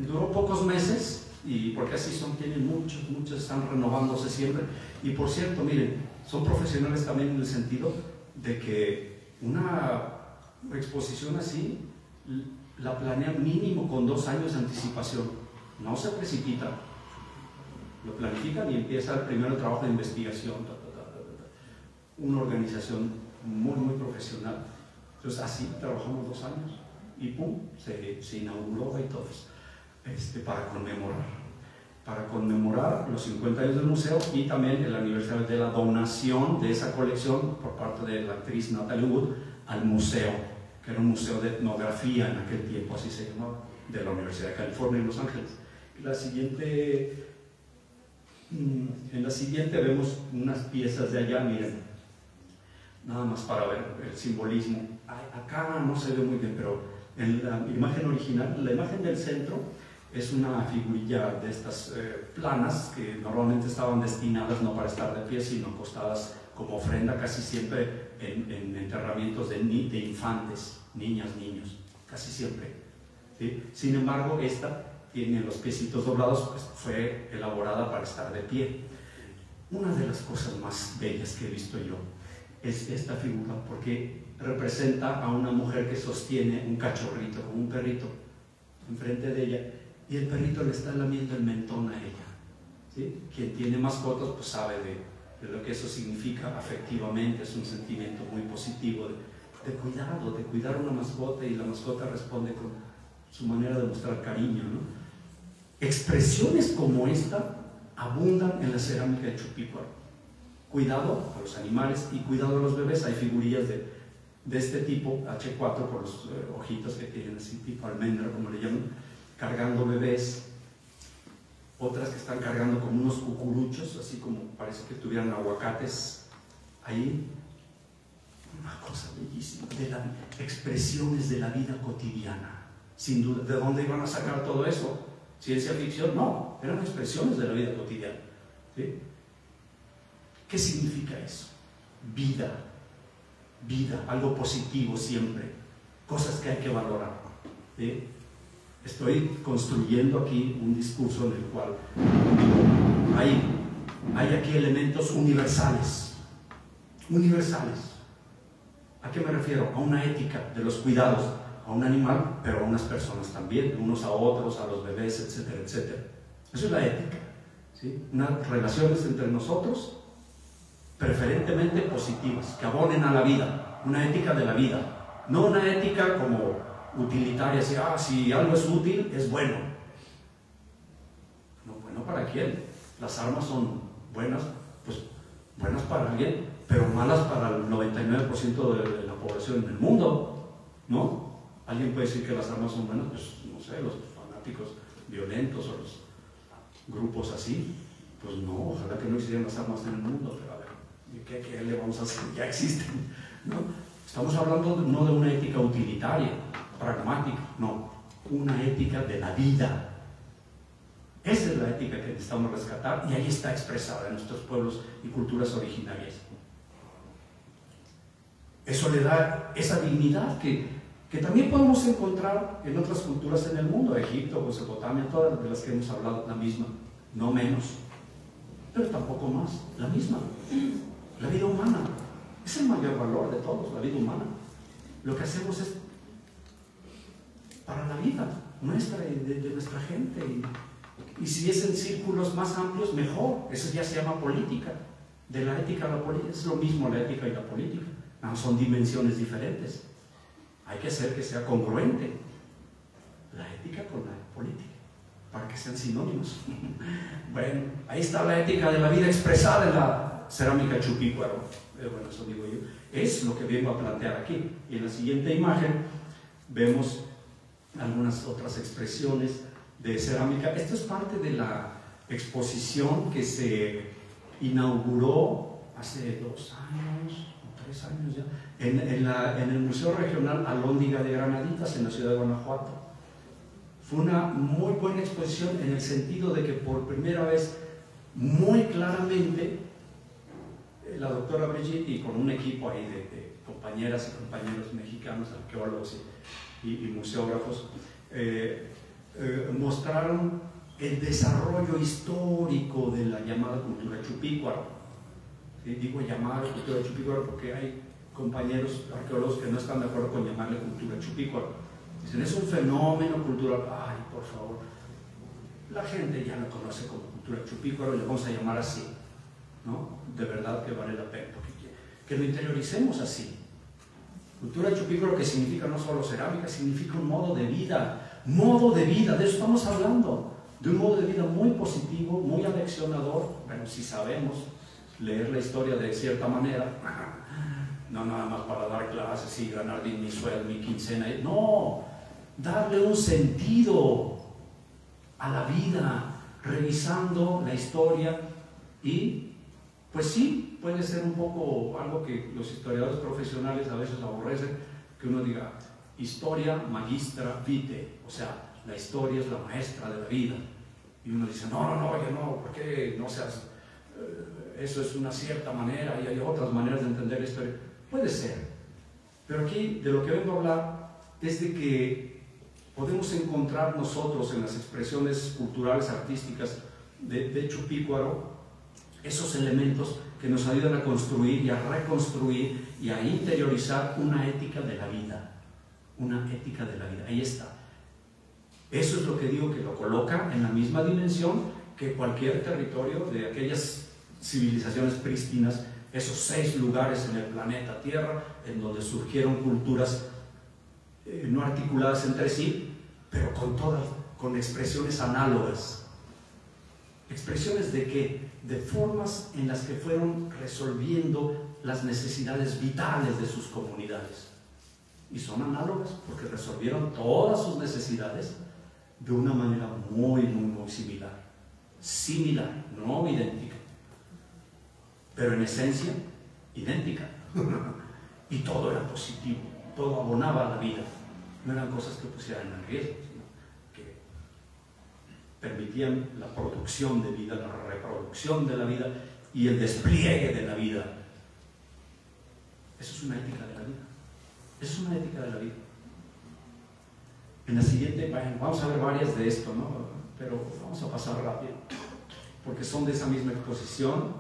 duró pocos meses, y porque así son, tienen muchos, están renovándose siempre, y por cierto, miren, son profesionales también en el sentido de que una exposición así la planean mínimo con 2 años de anticipación, no se precipita, lo planifican y empieza el primer trabajo de investigación, una organización muy profesional. Entonces así trabajamos 2 años y pum, se inauguró y todo eso, para conmemorar los 50 años del museo y también el aniversario de la donación de esa colección por parte de la actriz Natalie Wood al museo, que era un museo de etnografía en aquel tiempo, así se llamaba, de la Universidad de California en Los Ángeles. En la siguiente vemos unas piezas de allá, miren, nada más para ver el simbolismo. Acá no se ve muy bien, pero en la imagen original, la imagen del centro es una figurilla de estas planas que normalmente estaban destinadas no para estar de pie, sino acostadas como ofrenda, casi siempre en enterramientos de infantes, niñas, niños, casi siempre, ¿sí? Sin embargo, esta tiene los piecitos doblados, pues fue elaborada para estar de pie. Una de las cosas más bellas que he visto yo es esta figura, porque representa a una mujer que sostiene un cachorrito, un perrito, enfrente de ella, y el perrito le está lamiendo el mentón a ella, ¿sí? Quien tiene mascotas pues sabe de lo que eso significa afectivamente, es un sentimiento muy positivo de cuidado, de cuidar una mascota, y la mascota responde con su manera de mostrar cariño, ¿no? Expresiones como esta abundan en la cerámica de Chupícuaro. Cuidado a los animales y cuidado a los bebés. Hay figurillas de este tipo, H4, por los ojitos que tienen así, tipo almendra, como le llaman, cargando bebés. Otras que están cargando como unos cucuruchos, así como parece que tuvieran aguacates ahí. Una cosa bellísima, expresiones de la vida cotidiana. Sin duda, ¿de dónde iban a sacar todo eso? ¿Ciencia ficción? No, eran expresiones de la vida cotidiana, ¿sí? ¿Qué significa eso? Vida, algo positivo siempre, cosas que hay que valorar, ¿sí? Estoy construyendo aquí un discurso en el cual hay aquí elementos universales. ¿A qué me refiero? A una ética de los cuidados a un animal, pero a unas personas también, unos a otros, a los bebés, etcétera, etcétera. Eso es la ética, ¿sí? Unas relaciones entre nosotros preferentemente positivas, que abonen a la vida, una ética de la vida, no una ética como utilitaria, si algo es útil, es bueno. No, bueno, ¿para quién? Las armas son buenas, pues buenas para alguien, pero malas para el 99% de la población en el mundo, ¿no? Alguien puede decir que las armas son buenas, pues no sé, los fanáticos violentos o los grupos así, pues no, ojalá que no existieran las armas en el mundo, pero a ver, ¿qué le vamos a hacer? Ya existen, ¿no? Estamos hablando no de una ética utilitaria, pragmática, no, una ética de la vida. Esa es la ética que necesitamos rescatar, y ahí está expresada en nuestros pueblos y culturas originarias. Eso le da esa dignidad que también podemos encontrar en otras culturas en el mundo, Egipto, Mesopotamia, todas de las que hemos hablado, la misma, no menos, pero tampoco más, la misma. La vida humana es el mayor valor de todos, la vida humana. Lo que hacemos es para la vida nuestra y de nuestra gente, y si es en círculos más amplios, mejor. Eso ya se llama política, de la ética a la política. Es lo mismo la ética y la política, no, son dimensiones diferentes. Hay que hacer que sea congruente la ética con la política, para que sean sinónimos. Bueno, ahí está la ética de la vida expresada en la cerámica Chupícuaro. Bueno, eso digo yo. Es lo que vengo a plantear aquí. Y en la siguiente imagen vemos algunas otras expresiones de cerámica. Esto es parte de la exposición que se inauguró hace 2 años, o 3 años ya, en el Museo Regional Alhóndiga de Granaditas, en la ciudad de Guanajuato. Fue una muy buena exposición en el sentido de que por primera vez, muy claramente, la doctora Brigitte, y con un equipo ahí de compañeras y compañeros mexicanos, arqueólogos y museógrafos, mostraron el desarrollo histórico de la llamada cultura Chupícuaro. ¿Sí? Digo llamada cultura Chupícuaro porque hay compañeros arqueólogos que no están de acuerdo con llamarle cultura Chupícuaro. Dicen, es un fenómeno cultural. Ay, por favor, la gente ya lo conoce como cultura Chupícuaro y le vamos a llamar así, ¿no? De verdad que vale la pena, que lo interioricemos así. Cultura Chupícuaro, que significa no solo cerámica, significa un modo de vida. Modo de vida, de eso estamos hablando, de un modo de vida muy positivo, muy aleccionador. Bueno, si sabemos leer la historia de cierta manera, no nada más para dar clases y ganar mi sueldo, mi quincena, no, darle un sentido a la vida, revisando la historia. Y pues sí, puede ser un poco algo que los historiadores profesionales a veces aborrecen, que uno diga historia magistra vitae, o sea, la historia es la maestra de la vida. Y uno dice, no, oye, no, ¿por qué no seas? Eso es una cierta manera y hay otras maneras de entender la historia. Puede ser, pero aquí de lo que vengo a hablar es de que podemos encontrar nosotros en las expresiones culturales, artísticas de Chupícuaro, esos elementos que nos ayudan a construir y a reconstruir y a interiorizar una ética de la vida. Una ética de la vida, ahí está. Eso es lo que digo, que lo coloca en la misma dimensión que cualquier territorio de aquellas civilizaciones prístinas, esos 6 lugares en el planeta Tierra en donde surgieron culturas no articuladas entre sí, pero con expresiones análogas. ¿Expresiones de qué? De formas en las que fueron resolviendo las necesidades vitales de sus comunidades. Y son análogas porque resolvieron todas sus necesidades de una manera muy similar. Similar, no idéntica, pero en esencia idéntica. Y todo era positivo, todo abonaba a la vida. No eran cosas que pusieran en riesgo, sino que permitían la producción de vida, la reproducción de la vida y el despliegue de la vida. Eso es una ética de la vida. Eso es una ética de la vida. En la siguiente, bueno, vamos a ver varias de esto, ¿no? Pero vamos a pasar rápido, porque son de esa misma exposición.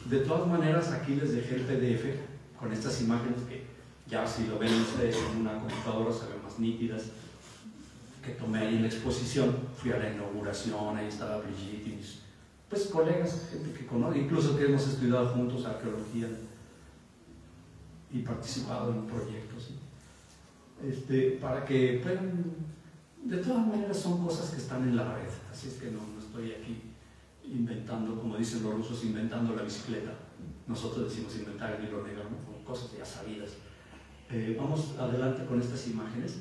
De todas maneras, aquí les dejé el PDF con estas imágenes que ya si lo ven ustedes en una computadora se ven más nítidas, que tomé ahí en la exposición. Fui a la inauguración, ahí estaba Brigitte y mis pues, colegas, gente que conoce, incluso que hemos estudiado juntos arqueología y participado en proyectos, ¿sí? Para que puedan, de todas maneras son cosas que están en la red, así es que no estoy aquí inventando, como dicen los rusos, inventando la bicicleta. Nosotros decimos inventar el hilo negro, ¿no? Cosas ya sabidas. Vamos adelante con estas imágenes.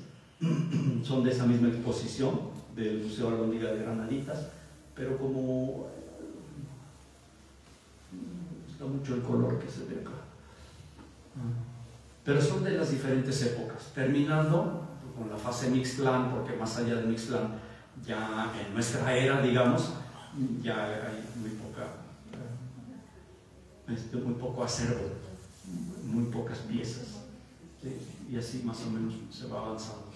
Son de esa misma exposición del Museo Alhóndiga de Granaditas, pero como está mucho el color que se ve acá, pero son de las diferentes épocas, terminando con la fase Mixtlán, porque más allá de Mixtlán, ya en nuestra era, digamos, ya hay muy poco acervo, muy pocas piezas, ¿sí? Y así más o menos se va avanzando.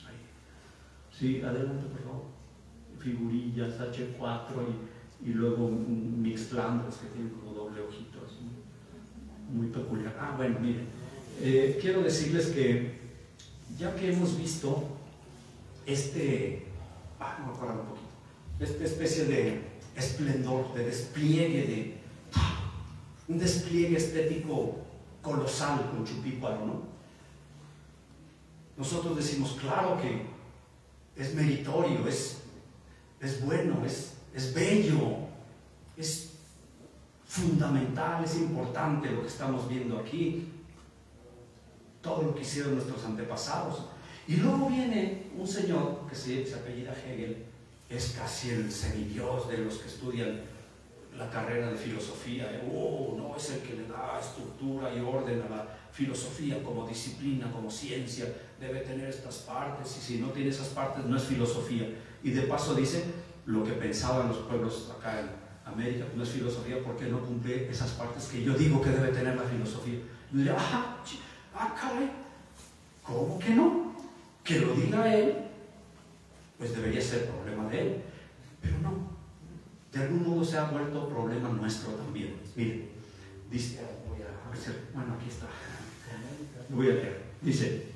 Ahí. Sí, adelante por favor. Figurillas, H4 y luego un Mixtlán, que tiene como doble ojito, así, muy peculiar. Bueno, miren, quiero decirles que ya que hemos visto no me acuerdo un poquito, esta especie de esplendor, de despliegue un despliegue estético colosal con Chupícuaro, ¿no? Nosotros decimos, claro que es meritorio, es bueno, es bello, es fundamental, es importante lo que estamos viendo aquí, todo lo que hicieron nuestros antepasados. Y luego viene un señor que se apellida Hegel, es casi el semidios de los que estudian la carrera de filosofía. No, es el que le da estructura y orden a la filosofía como disciplina, como ciencia, debe tener estas partes, y si no tiene esas partes no es filosofía. Y de paso dice, lo que pensaban los pueblos acá en América no es filosofía porque no cumple esas partes que yo digo que debe tener la filosofía. Y yo diría, caray, ¿cómo que no? Que lo diga él, pues debería ser problema de él, pero no, de algún modo se ha vuelto problema nuestro también. Miren, dice, bueno, aquí está, voy a leer, dice,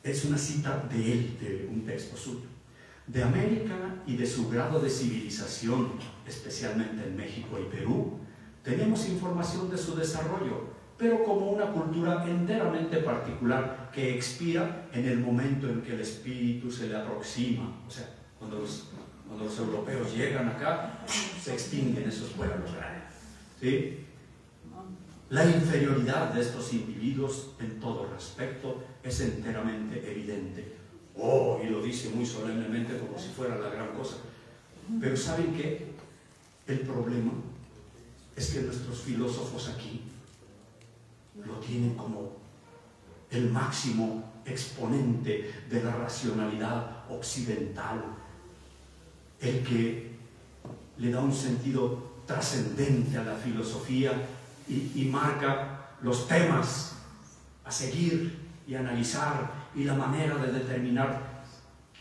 es una cita de él, de un texto suyo: de América y de su grado de civilización, especialmente en México y Perú, tenemos información de su desarrollo, pero como una cultura enteramente particular que expira en el momento en que el espíritu se le aproxima. O sea, cuando los europeos llegan acá, se extinguen esos pueblos grandes, ¿sí? La inferioridad de estos individuos en todo respecto es enteramente evidente. Y lo dice muy solemnemente como si fuera la gran cosa. Pero ¿saben qué? El problema es que nuestros filósofos aquí lo tienen como el máximo exponente de la racionalidad occidental, el que le da un sentido trascendente a la filosofía y marca los temas a seguir y analizar, y la manera de determinar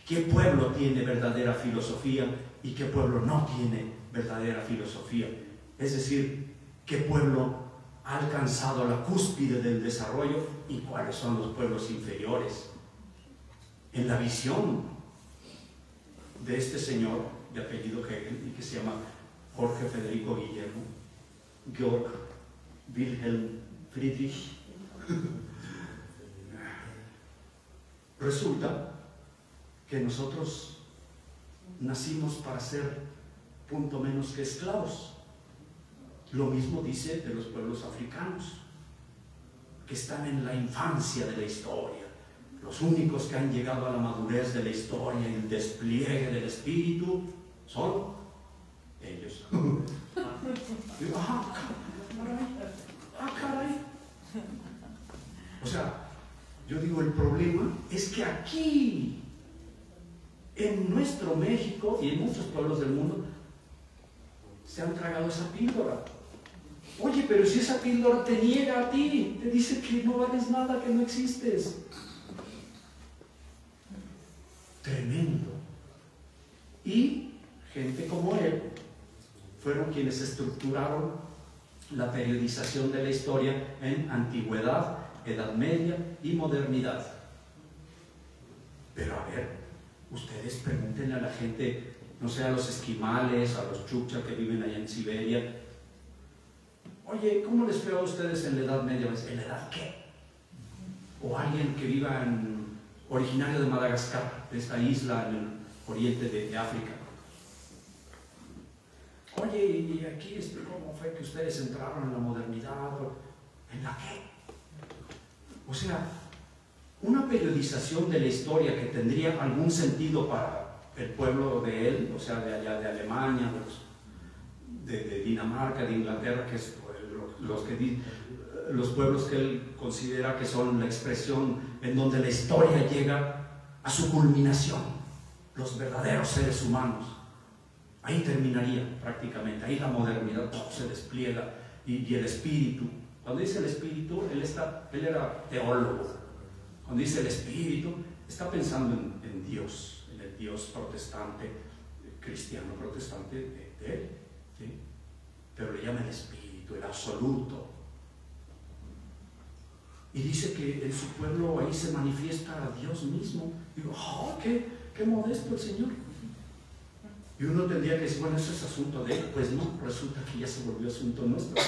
qué pueblo tiene verdadera filosofía y qué pueblo no tiene verdadera filosofía. Es decir, qué pueblo ha alcanzado la cúspide del desarrollo y cuáles son los pueblos inferiores. En la visión de este señor de apellido Hegel, y que se llama Jorge Federico Guillermo, Georg Wilhelm Friedrich, resulta que nosotros nacimos para ser punto menos que esclavos. Lo mismo dice de los pueblos africanos, que están en la infancia de la historia. Los únicos que han llegado a la madurez de la historia y el despliegue del espíritu son ellos. Caray. O sea, yo digo, el problema es que aquí, en nuestro México y en muchos pueblos del mundo, se han tragado esa píldora. Oye, pero si esa píldora te niega a ti, te dice que no vales nada, que no existes. Tremendo. Y gente como él fueron quienes estructuraron la periodización de la historia en antigüedad, Edad Media y modernidad. Pero a ver, ustedes pregúntenle a la gente, no sé, a los esquimales, a los chukcha que viven allá en Siberia, oye, ¿cómo les fue a ustedes en la Edad Media? ¿En la edad qué? O alguien que viva originario de Madagascar, de esta isla en el oriente de África. Oye, y aquí, ¿cómo fue que ustedes entraron en la modernidad? ¿En la qué? O sea, una periodización de la historia que tendría algún sentido para el pueblo de él, o sea, de allá de Alemania, de Dinamarca, de Inglaterra, que es los pueblos que él considera que son la expresión en donde la historia llega a su culminación, los verdaderos seres humanos. Ahí terminaría prácticamente, ahí la modernidad, todo se despliega, y el espíritu. Cuando dice el espíritu, él era teólogo. Cuando dice el espíritu, está pensando en Dios, en el Dios protestante, cristiano protestante de él, ¿sí? Pero le llama el espíritu, el absoluto. Y dice que en su pueblo ahí se manifiesta a Dios mismo. Digo, qué modesto el Señor. Y uno tendría que decir, bueno, eso es asunto de él. Pues no, resulta que ya se volvió asunto nuestro.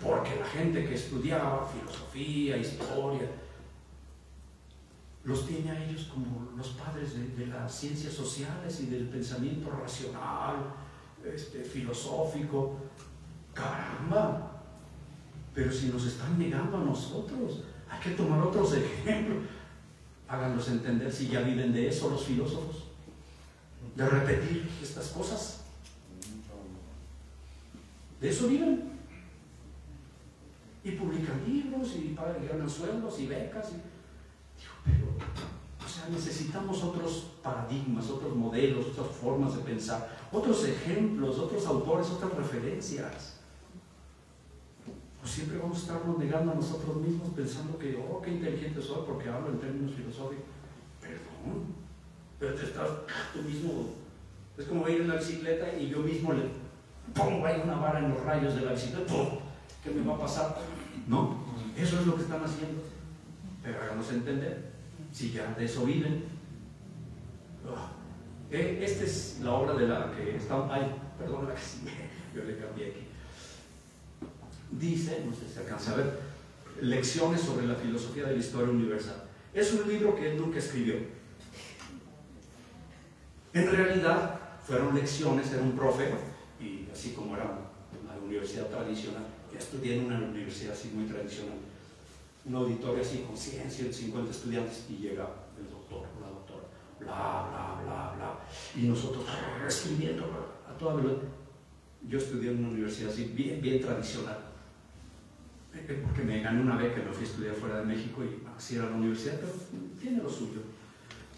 porque la gente que estudiaba filosofía, historia, los tiene a ellos como los padres de las ciencias sociales y del pensamiento racional, filosófico. ¡Caramba! Pero si nos están negando a nosotros, hay que tomar otros ejemplos. Háganlos entender si ya viven de eso los filósofos, de repetir estas cosas. De eso viven. Y publican libros y ganan sueldos y becas. Pero, o sea, necesitamos otros paradigmas, otros modelos, otras formas de pensar, otros ejemplos, otros autores, otras referencias. O siempre vamos a estarnos negando a nosotros mismos pensando que, oh, qué inteligente soy porque hablo en términos filosóficos. Perdón, pero te estás tú mismo. Es como ir en la bicicleta y yo mismo le pongo ahí una vara en los rayos de la bicicleta. ¡Pum! ¿Qué me va a pasar? No, eso es lo que están haciendo. Pero háganos entender, si ya de eso viven. Esta es la obra de la que está. Ay, perdón, la que sí, yo le cambié aquí. Dice, no sé si se alcanza a ver, Lecciones sobre la filosofía de la historia universal. Es un libro que él nunca escribió. En realidad, fueron lecciones, era un profe, y así como era una universidad tradicional, ya estudié en una universidad así muy tradicional, un auditorio así con 100, 150 estudiantes, y llega el doctor, la doctora, bla, bla, bla, bla, y nosotros escribiendo a toda velocidad. Yo estudié en una universidad así, bien, bien tradicional, porque me gané una beca, me fui a estudiar fuera de México y así era la universidad, pero tiene lo suyo.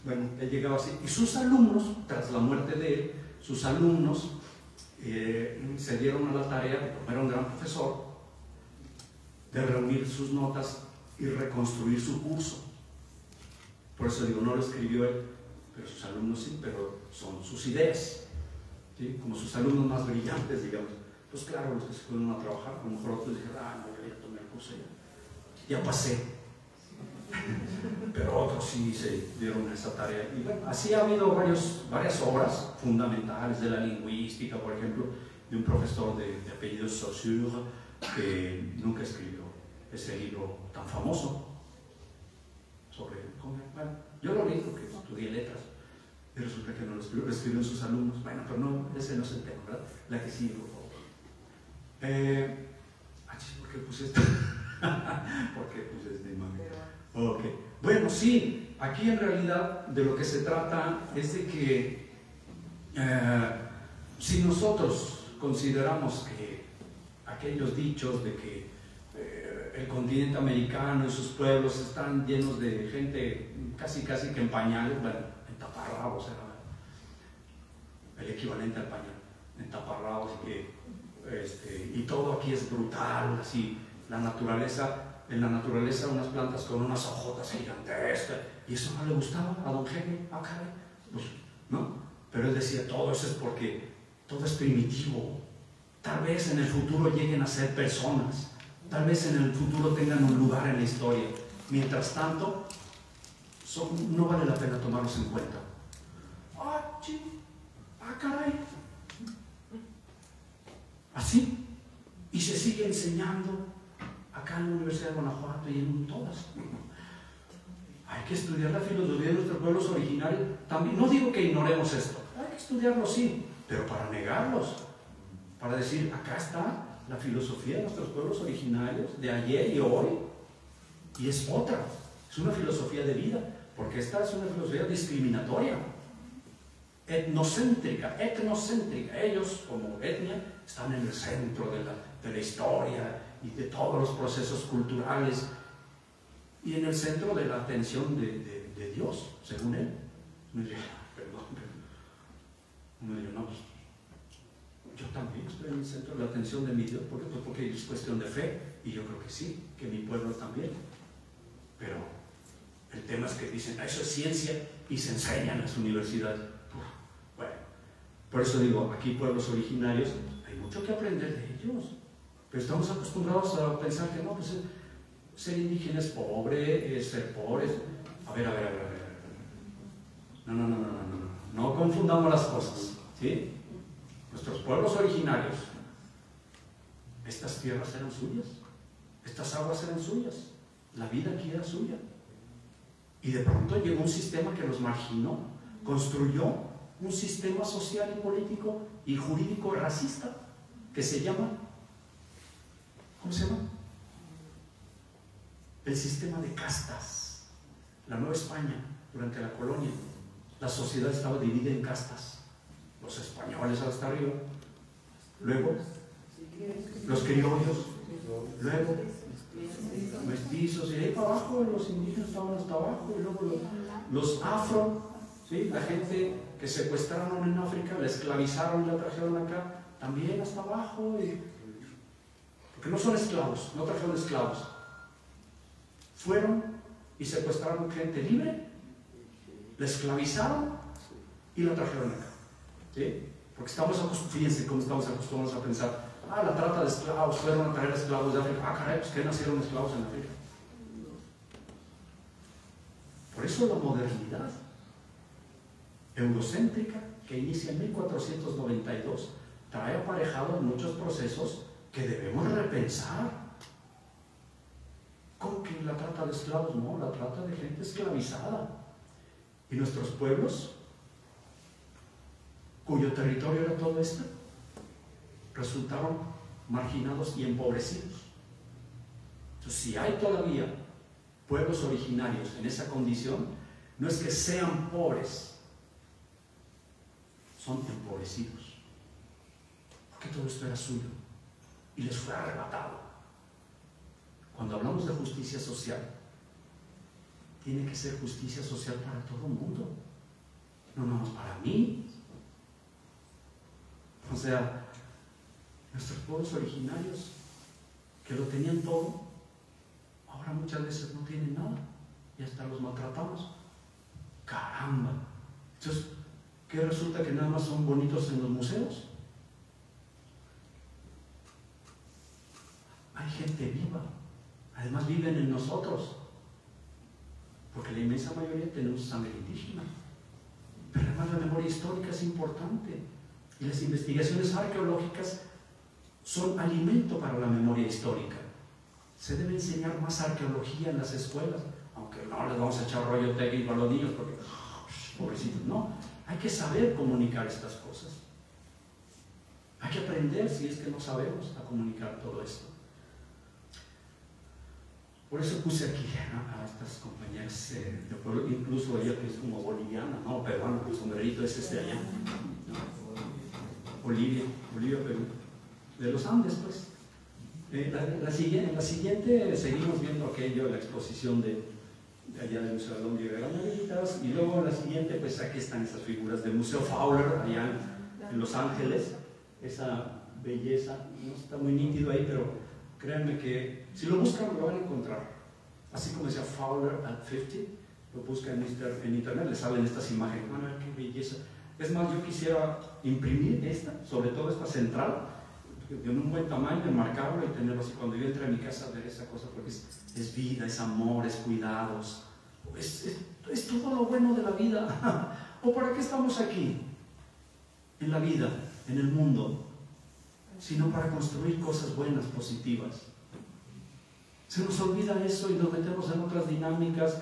Bueno, él llegaba así, y sus alumnos, tras la muerte de él, sus alumnos se dieron a la tarea, como era un gran profesor, de reunir sus notas y reconstruir su curso. Por eso digo, no lo escribió él, pero sus alumnos sí, pero son sus ideas, ¿sí? Como sus alumnos más brillantes, digamos. Pues claro, los que se fueron a trabajar, a lo mejor otros dijeron, no, yo ya tomé el curso, ya pasé. Pero otros sí se dieron esa tarea. Y bueno, así ha habido varias obras fundamentales de la lingüística, por ejemplo, de un profesor de apellido Saussure, que nunca escribió ese libro tan famoso sobre, bueno, yo lo leí porque estudié letras y resulta que no lo escribieron sus alumnos. Bueno, pero no, ese no es el tema, ¿verdad? La que sigue, por favor. ¿Por qué puse esto? ¿Por qué puse esta imagen? Ok, bueno, sí, aquí en realidad de lo que se trata es de que si nosotros consideramos que aquellos dichos de que el continente americano y sus pueblos están llenos de gente casi que en pañales, bueno, en taparrabos era el equivalente al pañal, en taparrabos, y todo aquí es brutal, así, en la naturaleza unas plantas con unas hojotas gigantescas, y eso no le gustaba a don Henry, pues, ¿no? Pero él decía, todo eso es porque todo es primitivo, tal vez en el futuro lleguen a ser personas, tal vez en el futuro tengan un lugar en la historia, mientras tanto, no vale la pena tomarlos en cuenta. Caray, así, y se sigue enseñando acá en la Universidad de Guanajuato y en todas. Hay que estudiar la filosofía de nuestros pueblos originarios también. No digo que ignoremos esto, hay que estudiarlo sí, pero para negarlos, para decir, acá está la filosofía de nuestros pueblos originarios de ayer y hoy, y es otra, es una filosofía de vida, porque esta es una filosofía discriminatoria, etnocéntrica. Ellos como etnia están en el centro de la historia y de todos los procesos culturales y en el centro de la atención de Dios, según él. Me diría, perdón, me diría, no, pues, yo también estoy en el centro de la atención de mi Dios. ¿Por qué? Pues porque es cuestión de fe, y yo creo que sí, que mi pueblo también. Pero el tema es que dicen, eso es ciencia y se enseña en las universidades. Bueno, por eso digo, aquí pueblos originarios, hay mucho que aprender de ellos. Pero estamos acostumbrados a pensar que no, pues ser indígena es pobre, es ser pobre. A ver. No confundamos las cosas, ¿sí? Nuestros pueblos originarios estas tierras eran suyas, estas aguas eran suyas, la vida aquí era suya. Y de pronto llegó un sistema que los marginó, construyó un sistema social y político y jurídico racista que se llama, ¿cómo se llama? El sistema de castas. La Nueva España, durante la colonia, la sociedad estaba dividida en castas. Los españoles hasta arriba, luego los criollos, luego mestizos, y ahí para abajo los indígenas estaban hasta abajo, y luego los afro, ¿sí? La gente que secuestraron en África, la esclavizaron y la trajeron acá, también hasta abajo, porque no son esclavos, no trajeron esclavos, fueron y secuestraron gente libre, la esclavizaron y la trajeron acá, ¿sí? Porque fíjense cómo estamos acostumbrados a pensar, la trata de esclavos, fueron a traer esclavos de África, caray, pues que nacieron esclavos en África. Por eso la modernidad eurocéntrica, que inicia en 1492, trae aparejados muchos procesos que debemos repensar. ¿Cómo que la trata de esclavos? No, la trata de gente esclavizada. Y nuestros pueblos, cuyo territorio era todo esto, resultaron marginados y empobrecidos. Entonces, si hay todavía pueblos originarios en esa condición, no es que sean pobres, son empobrecidos, porque todo esto era suyo y les fue arrebatado. Cuando hablamos de justicia social, tiene que ser justicia social para todo el mundo, no nomás para mí. O sea, nuestros pueblos originarios, que lo tenían todo, ahora muchas veces no tienen nada y hasta los maltratamos. ¡Caramba! Entonces, ¿qué resulta que nada más son bonitos en los museos? Hay gente viva, además viven en nosotros, porque la inmensa mayoría tenemos sangre indígena. Pero además la memoria histórica es importante y las investigaciones arqueológicas son alimento para la memoria histórica. Se debe enseñar más arqueología en las escuelas, aunque no les vamos a echar rollo técnico a los niños porque, pobrecitos, no. Hay que saber comunicar estas cosas. Hay que aprender, si es que no sabemos, a comunicar todo esto. Por eso puse aquí a estas compañeras de pueblo, incluso ella que es como boliviana, no, peruana, el sombrerito es de allá, ¿no? Bolivia, Perú. De los Andes, pues. En la siguiente seguimos viendo aquello, la exposición de allá del Museo de Londres de Granaditas, y luego en la siguiente, pues aquí están esas figuras del Museo Fowler, allá en Los Ángeles, esa belleza, no está muy nítido ahí, pero créanme que si lo buscan lo van a encontrar. Así como decía Fowler at 50, lo buscan en internet, le salen estas imágenes, van a ver qué belleza. Es más, yo quisiera imprimir esta, sobre todo esta central, de un buen tamaño, enmarcarlo y tenerlo así cuando yo entre a mi casa a ver esa cosa, porque es vida, es amor, es cuidados, es todo lo bueno de la vida. ¿O para qué estamos aquí? En la vida, en el mundo, sino para construir cosas buenas, positivas. Se nos olvida eso y nos metemos en otras dinámicas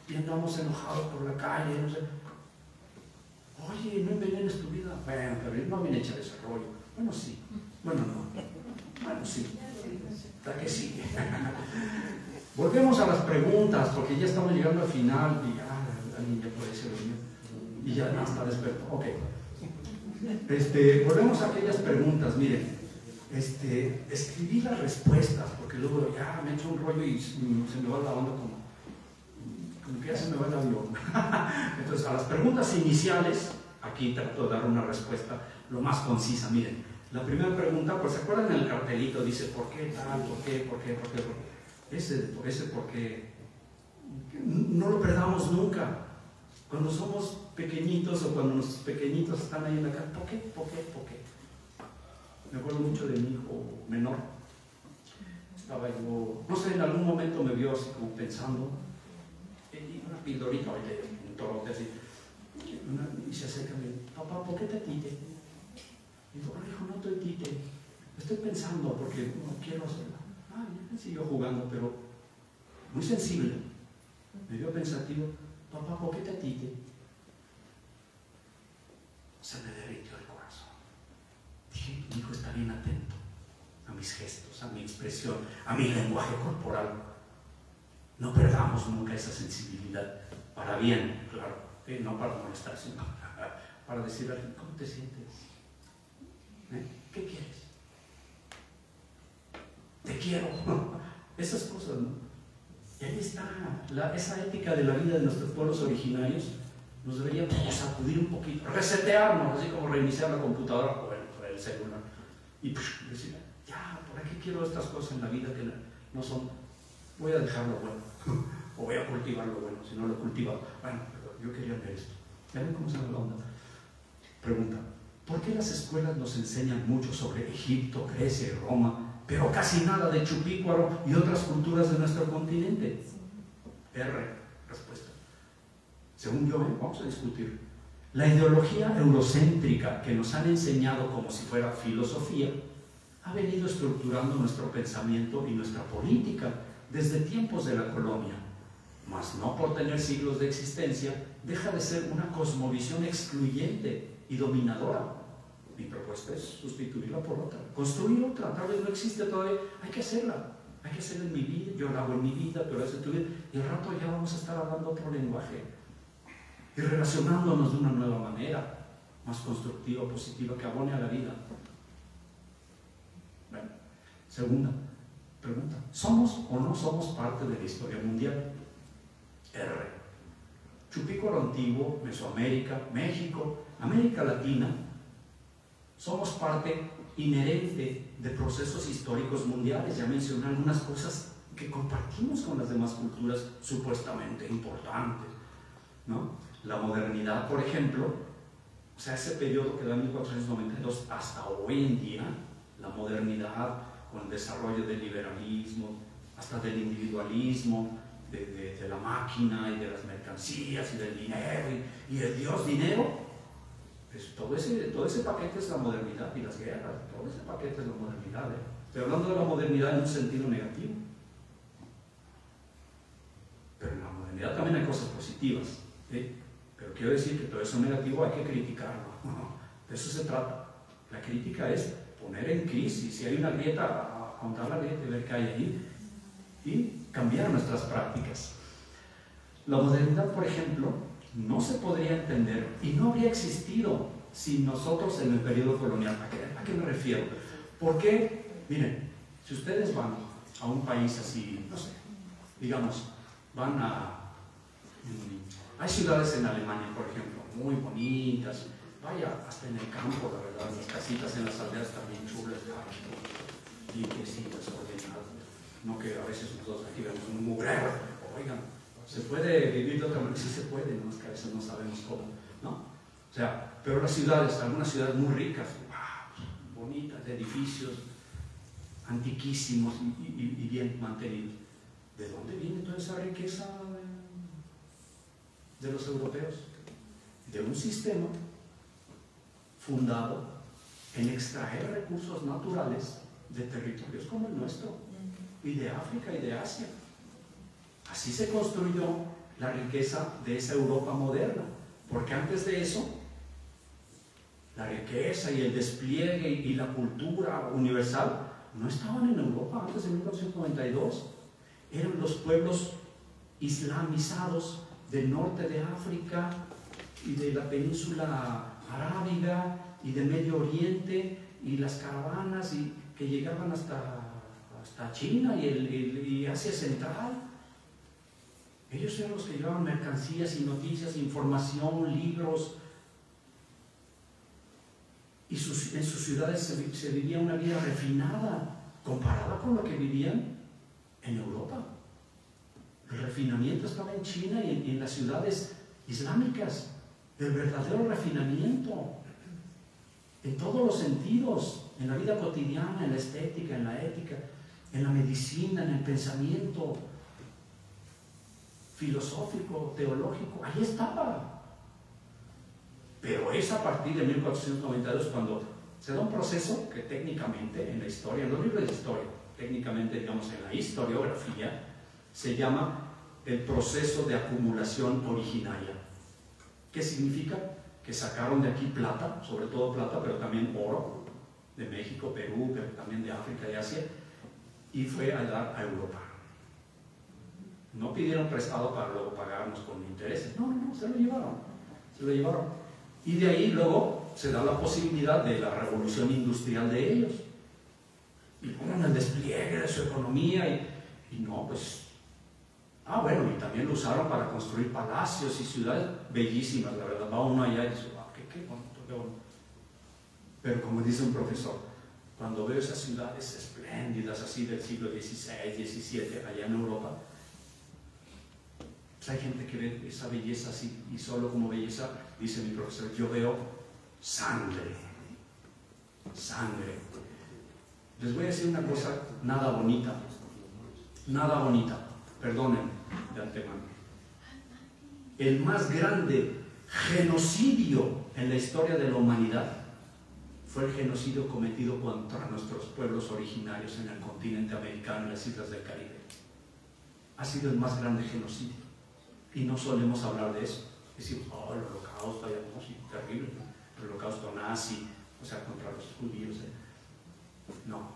y andamos enojados por la calle, no sé. Oye, no envenenes tu vida. Bueno, pero no viene a echar ese rollo. Bueno, sí. Bueno, no. Bueno, sí. ¿Está que sí? Volvemos a las preguntas, porque ya estamos llegando al final y alguien ya puede ser y ya no, está despierto. Ok. Volvemos a aquellas preguntas. Miren, escribí las respuestas, porque luego ya me echo un rollo y se me va la onda como que ya se me va el avión. Entonces, a las preguntas iniciales, aquí trato de dar una respuesta lo más concisa. Miren, la primera pregunta, pues se acuerdan en el cartelito, dice ¿por qué tal? ¿Por qué? ¿Por qué? ¿Por qué? Ese ¿por qué? No lo perdamos nunca. Cuando somos pequeñitos o cuando nuestros pequeñitos están ahí en la casa, ¿por qué? ¿Por qué? ¿Por qué? Me acuerdo mucho de mi hijo menor. Estaba yo, no sé, en algún momento me vio así como pensando, y una pildorita, oye, un torote así, y se acerca y me dice, papá, ¿por qué te tite? Y digo, hijo, no te tite, estoy pensando porque no quiero hacerlo. Ya siguió jugando, pero muy sensible. Me vio pensativo. Papá, ¿por qué te atite? Se me derritió el corazón. Dije, mi hijo está bien atento a mis gestos, a mi expresión, a mi lenguaje corporal. No perdamos nunca esa sensibilidad, para bien, claro, no para molestar, sino para decirle, ¿cómo te sientes? ¿Qué quieres? Te quiero. Esas cosas, ¿no? Y ahí está, esa ética de la vida de nuestros pueblos originarios nos debería sacudir un poquito, resetearnos, así como reiniciar la computadora o el celular y decir, ya, ¿por qué quiero estas cosas en la vida que no son? Voy a dejar lo bueno o voy a cultivar lo bueno, si no lo cultivo, bueno, pero yo quería ver esto. ¿Ya ven cómo se me la onda? Pregunta, ¿por qué las escuelas nos enseñan mucho sobre Egipto, Grecia y Roma, pero casi nada de Chupícuaro y otras culturas de nuestro continente? Respuesta. Según yo, vamos a discutir. La ideología eurocéntrica que nos han enseñado como si fuera filosofía ha venido estructurando nuestro pensamiento y nuestra política desde tiempos de la colonia, mas no por tener siglos de existencia deja de ser una cosmovisión excluyente y dominadora. Mi propuesta es sustituirla por otra, construir otra. Tal vez no existe todavía, hay que hacerla en mi vida, yo la hago en mi vida, pero es en tu vida, y al rato ya vamos a estar hablando otro lenguaje y relacionándonos de una nueva manera, más constructiva, positiva, que abone a la vida. Bueno, segunda pregunta, ¿somos o no somos parte de la historia mundial? Chupícuaro antiguo, Mesoamérica, México, América Latina, somos parte inherente de procesos históricos mundiales. Ya mencioné algunas cosas que compartimos con las demás culturas supuestamente importantes, ¿no? La modernidad, por ejemplo, o sea, ese periodo que da 1492 hasta hoy en día, la modernidad con el desarrollo del liberalismo, hasta del individualismo, de la máquina y de las mercancías y del dinero y el Dios dinero, pues todo ese paquete es la modernidad, y las guerras, todo ese paquete es la modernidad. Estoy hablando de la modernidad en un sentido negativo, pero en la modernidad también hay cosas positivas, ¿sí? Pero quiero decir que todo eso negativo hay que criticarlo. De eso se trata. La crítica es poner en crisis, si hay una grieta, contar la grieta y ver qué hay ahí y cambiar nuestras prácticas. La modernidad, por ejemplo, no se podría entender y no habría existido sin nosotros en el periodo colonial. ¿A qué me refiero? Porque, miren, si ustedes van a un país así, no sé, digamos, van hay ciudades en Alemania, por ejemplo, muy bonitas, vaya, hasta en el campo, la verdad, las casitas en las aldeas también chulas, limpiecitas, ordenadas, no que a veces nosotros aquí vemos un mugrero, oigan, ¿se puede vivir de otra manera? Sí se puede, no es que a veces no sabemos cómo, ¿no? O sea, pero las ciudades, algunas ciudades muy ricas, wow, bonitas, de edificios antiquísimos y bien mantenidos. ¿De dónde viene toda esa riqueza de los europeos? De un sistema fundado en extraer recursos naturales de territorios como el nuestro, y de África y de Asia. Así se construyó la riqueza de esa Europa moderna, porque antes de eso, la riqueza y el despliegue y la cultura universal no estaban en Europa antes de 1492. Eran los pueblos islamizados del norte de África y de la península arábiga y del Medio Oriente, y las caravanas que llegaban hasta China y Asia Central. Ellos eran los que llevaban mercancías y noticias, información, libros, y en sus ciudades se vivía una vida refinada comparada con lo que vivían en Europa. El refinamiento estaba en China y en las ciudades islámicas, el verdadero refinamiento en todos los sentidos, en la vida cotidiana, en la estética, en la ética, en la medicina, en el pensamiento filosófico, teológico, ahí estaba. Pero es a partir de 1492 cuando Se da un proceso que técnicamente en la historia, en los libros de historia, técnicamente digamos en la historiografía, se llama el proceso de acumulación originaria. ¿Qué significa? Que sacaron de aquí plata, sobre todo plata, pero también oro, de México, Perú, pero también de África y Asia, y fue a dar a Europa. No pidieron prestado para luego pagarnos con intereses, no, se lo llevaron. Y de ahí luego se da la posibilidad de la revolución industrial de ellos. Y ponen el despliegue de su economía y no, pues... bueno, y también lo usaron para construir palacios y ciudades bellísimas, la verdad. Va uno allá y dice, qué bonito, qué bonito. Pero como dice un profesor, cuando veo esas ciudades espléndidas así del siglo XVI, XVII, allá en Europa, pues hay gente que ve esa belleza así, y solo como belleza, dice mi profesor, yo veo sangre. Les voy a decir una cosa nada bonita, perdonen de antemano. El más grande genocidio en la historia de la humanidad fue el genocidio cometido contra nuestros pueblos originarios en el continente americano, en las islas del Caribe. Ha sido el más grande genocidio. Y no solemos hablar de eso. Decimos, el holocausto, sí, terrible, ¿no? El holocausto nazi, o sea, contra los judíos. No,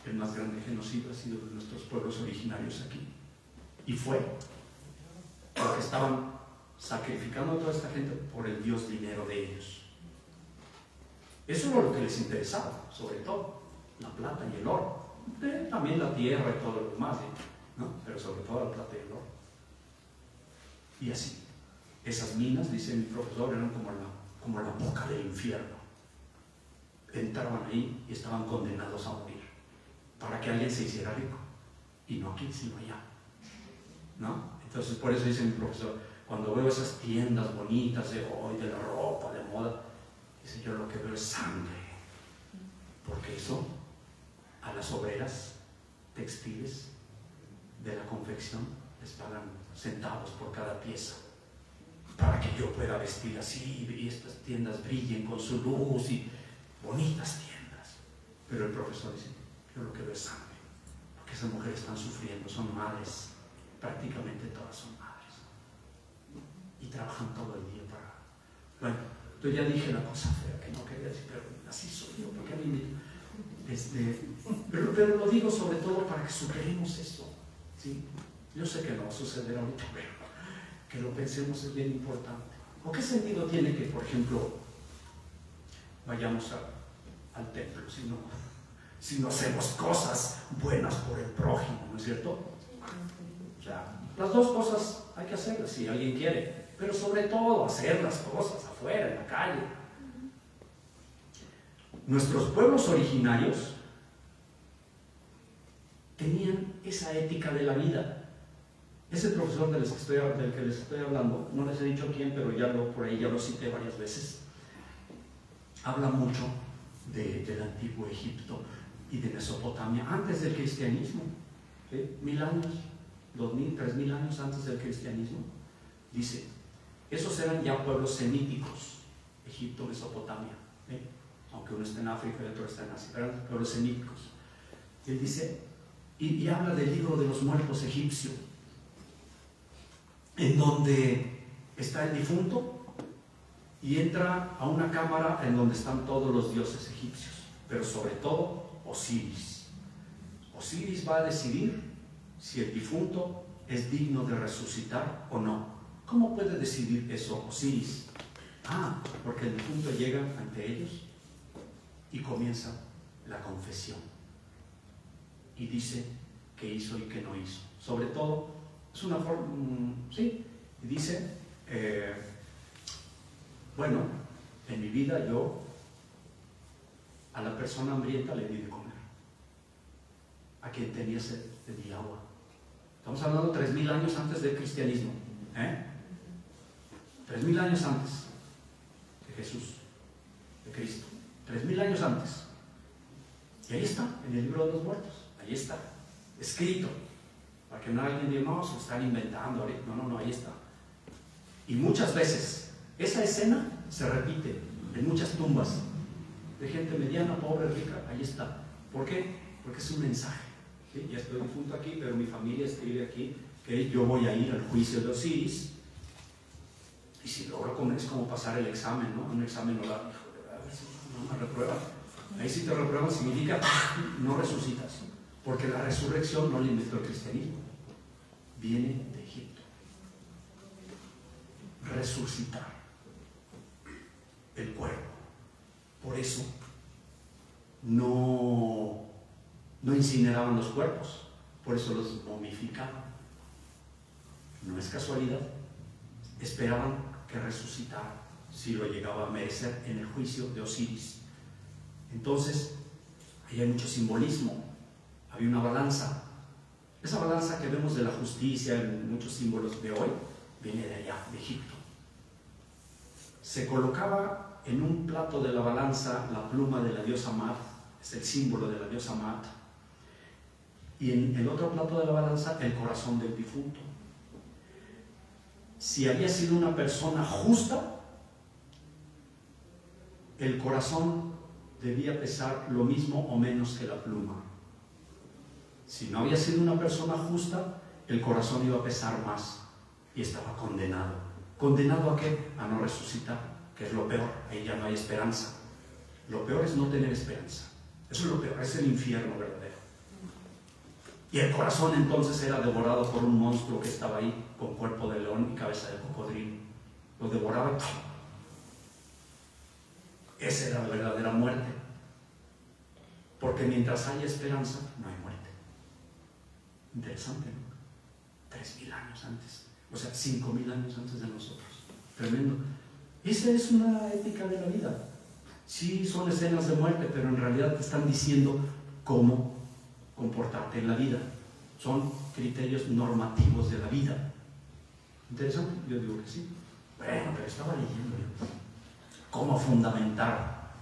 el más grande genocidio ha sido de nuestros pueblos originarios aquí. Y fue porque estaban sacrificando a toda esta gente por el dios dinero de ellos. Eso era lo que les interesaba, sobre todo, la plata y el oro. También la tierra y todo lo demás, ¿no? Pero sobre todo la plata y el oro. Y así, esas minas, dice mi profesor, eran como la boca del infierno. Entraban ahí y estaban condenados a morir, para que alguien se hiciera rico. Y no aquí, sino allá, ¿no? Entonces, por eso dice mi profesor, cuando veo esas tiendas bonitas de hoy, de la ropa, de moda, dice, yo lo que veo es sangre. Porque eso, a las obreras textiles de la confección, les pagan centavos por cada pieza, para que yo pueda vestir así y estas tiendas brillen con su luz y bonitas tiendas. Pero el profesor dice, yo lo que veo es sangre, porque esas mujeres están sufriendo, son madres, prácticamente todas son madres, y trabajan todo el día para... Bueno, yo ya dije la cosa fea que no quería decir, pero así soy yo, porque a mí pero lo digo sobre todo para que superemos esto, ¿sí? Yo sé que no va a suceder ahorita, pero que lo pensemos es bien importante. ¿O qué sentido tiene que, por ejemplo, vayamos al templo si no hacemos cosas buenas por el prójimo, ¿no es cierto? O sea, las dos cosas hay que hacerlas si alguien quiere, pero sobre todo hacer las cosas afuera, en la calle. Nuestros pueblos originarios tenían esa ética de la vida. Ese profesor del que les estoy hablando, no les he dicho quién, pero por ahí ya lo cité varias veces, habla mucho del antiguo Egipto y de Mesopotamia antes del cristianismo, ¿sí? 1000 años, 2000, 3000 años antes del cristianismo. Dice, esos eran ya pueblos semíticos, Egipto, Mesopotamia, ¿sí? Aunque uno está en África y otro está en Asia, eran pueblos semíticos. Él dice, y habla del libro de los muertos egipcio, en donde está el difunto y entra a una cámara en donde están todos los dioses egipcios, pero sobre todo Osiris. Osiris va a decidir si el difunto es digno de resucitar o no. ¿Cómo puede decidir eso Osiris? Porque el difunto llega ante ellos y comienza la confesión y dice qué hizo y qué no hizo. Sobre todo, es una forma, sí, y dice, bueno, en mi vida yo a la persona hambrienta le di de comer, a quien tenía sed le di agua. Estamos hablando 3000 años antes del cristianismo, 3000 años antes de Jesús, de Cristo, 3000 años antes. Y ahí está, en el libro de los muertos, ahí está, escrito. Para que no alguien diga, no, se están inventando ahorita. No, ahí está. Y muchas veces esa escena se repite en muchas tumbas de gente mediana, pobre, rica, ahí está. ¿Por qué? Porque es un mensaje. ¿Sí? Ya estoy difunto aquí, pero mi familia escribe aquí que yo voy a ir al juicio de Osiris, y si logro comer es como pasar el examen, ¿no? Un examen oral, a ver si no me reprueban. Ahí si te reprueban significa no resucitas, porque la resurrección no la inventó el cristianismo, viene de Egipto. Resucitar el cuerpo. Por eso no incineraban los cuerpos, por eso los momificaban. No es casualidad, esperaban que resucitara si lo llegaba a merecer en el juicio de Osiris. Entonces, ahí hay mucho simbolismo. Había una balanza. Esa balanza que vemos de la justicia en muchos símbolos de hoy viene de allá, de Egipto. Se colocaba en un plato de la balanza la pluma de la diosa Mat, es el símbolo de la diosa Mat, y en el otro plato de la balanza el corazón del difunto. Si había sido una persona justa, el corazón debía pesar lo mismo o menos que la pluma. Si no había sido una persona justa, el corazón iba a pesar más y estaba condenado. ¿Condenado a qué? A no resucitar, que es lo peor. Ahí ya no hay esperanza. Lo peor es no tener esperanza. Eso es lo peor, es el infierno verdadero. Y el corazón entonces era devorado por un monstruo que estaba ahí con cuerpo de león y cabeza de cocodrilo. Lo devoraba. Esa era la verdadera muerte. Porque mientras haya esperanza, no hay muerte. Interesante, ¿no? 3.000 años antes. O sea, 5.000 años antes de nosotros. Tremendo. Esa es una ética de la vida. Sí, son escenas de muerte, pero en realidad te están diciendo cómo comportarte en la vida. Son criterios normativos de la vida. ¿Interesante? Yo digo que sí. Bueno, pero estaba leyendo yo cómo fundamentar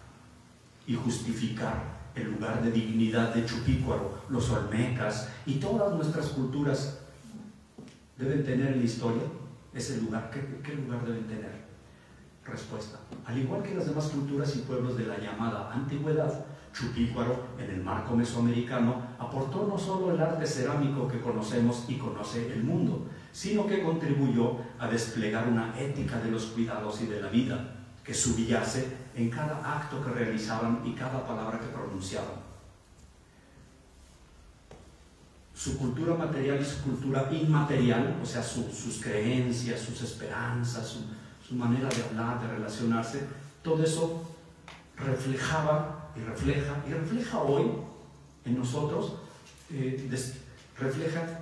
y justificar el lugar de dignidad de Chupícuaro, los olmecas y todas nuestras culturas deben tener en la historia ese lugar. ¿Qué lugar deben tener? Respuesta. Al igual que las demás culturas y pueblos de la llamada antigüedad, Chupícuaro, en el marco mesoamericano, aportó no solo el arte cerámico que conocemos y conoce el mundo, sino que contribuyó a desplegar una ética de los cuidados y de la vida, que subyace en cada acto que realizaban y cada palabra que pronunciaban. Su cultura material y su cultura inmaterial, o sea, sus creencias, sus esperanzas, su manera de hablar, de relacionarse, todo eso reflejaba y refleja hoy en nosotros, refleja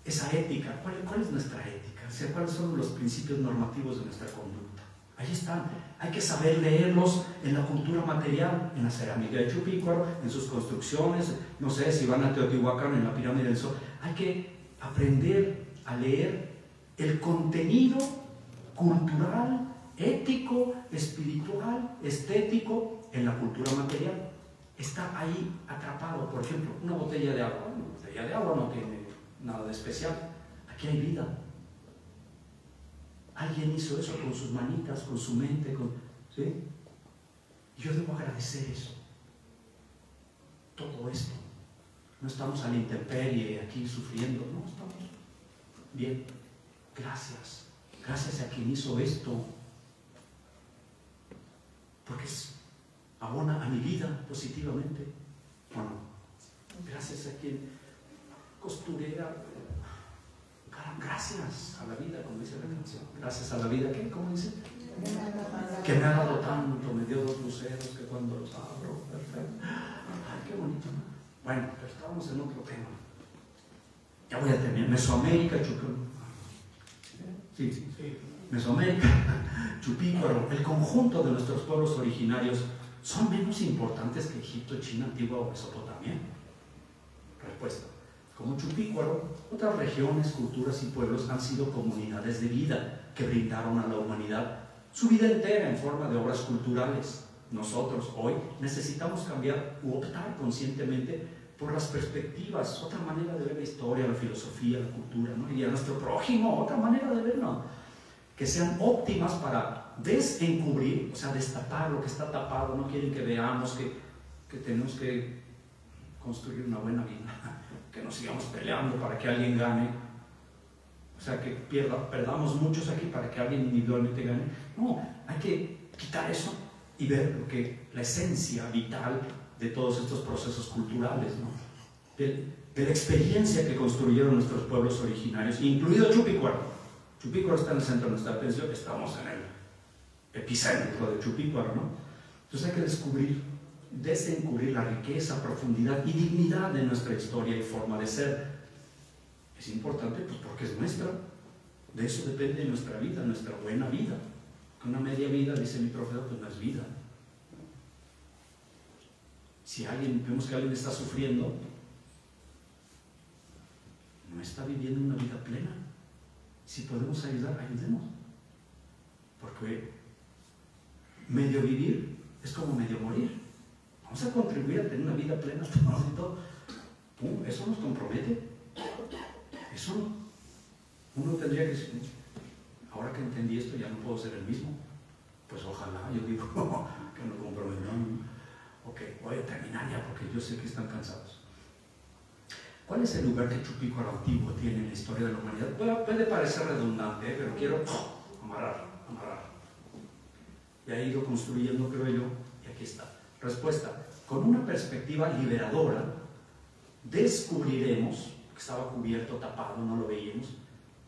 esa ética. ¿Cuál es nuestra ética? O sea, ¿cuáles son los principios normativos de nuestra conducta? Ahí están. Hay que saber leerlos en la cultura material, en la cerámica de Chupícuaro, en sus construcciones, no sé, si van a Teotihuacán, en la pirámide del Sol. Hay que aprender a leer el contenido cultural, ético, espiritual, estético en la cultura material. Está ahí atrapado. Por ejemplo, una botella de agua. Una botella de agua no tiene nada de especial. Aquí hay vida. Alguien hizo eso con sus manitas, con su mente, ¿sí? Yo debo agradecer eso. Todo esto. No estamos a la intemperie aquí sufriendo, no, estamos bien. Gracias. Gracias a quien hizo esto. Porque abona a mi vida positivamente. Bueno, gracias a quien costurera. Gracias a la vida, como dice la canción. Gracias a la vida, ¿qué? ¿Cómo dice? Que me ha dado tanto, me dio 2 luceros que cuando los abro, perfecto. Ay, qué bonito, ¿no? Bueno, pero estábamos en otro tema. Ya voy a terminar. Mesoamérica, Mesoamérica, Chupícuaro, el conjunto de nuestros pueblos originarios son menos importantes que Egipto, China antigua o Mesopotamia. Respuesta. Como Chupícuaro, otras regiones, culturas y pueblos han sido comunidades de vida que brindaron a la humanidad su vida entera en forma de obras culturales. Nosotros hoy necesitamos cambiar u optar conscientemente por las perspectivas, otra manera de ver la historia, la filosofía, la cultura, ¿no? Y a nuestro prójimo, otra manera de verlo, que sean óptimas para desencubrir, o sea, destapar lo que está tapado. No quieren que veamos que tenemos que construir una buena vida, que nos sigamos peleando para que alguien gane, o sea, que perdamos muchos aquí para que alguien individualmente gane. No, hay que quitar eso y ver lo que, la esencia vital de todos estos procesos culturales, ¿no? De la experiencia que construyeron nuestros pueblos originarios, incluido Chupicuaro. Chupicuaro está en el centro de nuestra atención, estamos en el epicentro de Chupicuaro, ¿no? Entonces hay que desencubrir la riqueza, profundidad y dignidad de nuestra historia y forma de ser. Es importante pues porque es nuestra, de eso depende nuestra vida, nuestra buena vida. Una media vida, dice mi profesor, pues no es vida. Si vemos que alguien está sufriendo, no está viviendo una vida plena. Si podemos ayudar, ayudemos. Porque medio vivir es como medio morir. Vamos a contribuir a tener una vida plena y todo. Eso nos compromete. Eso uno tendría que decir, ahora que entendí esto ya no puedo ser el mismo. Pues ojalá, yo digo, que no comprometan. Ok, voy a terminar ya porque yo sé que están cansados. ¿Cuál es el lugar que Chupicuaro antiguo tiene en la historia de la humanidad? Puede parecer redundante, pero quiero amarrar. Y he ido construyendo, creo yo, y aquí está. Respuesta: con una perspectiva liberadora, descubriremos, que estaba cubierto, tapado, no lo veíamos,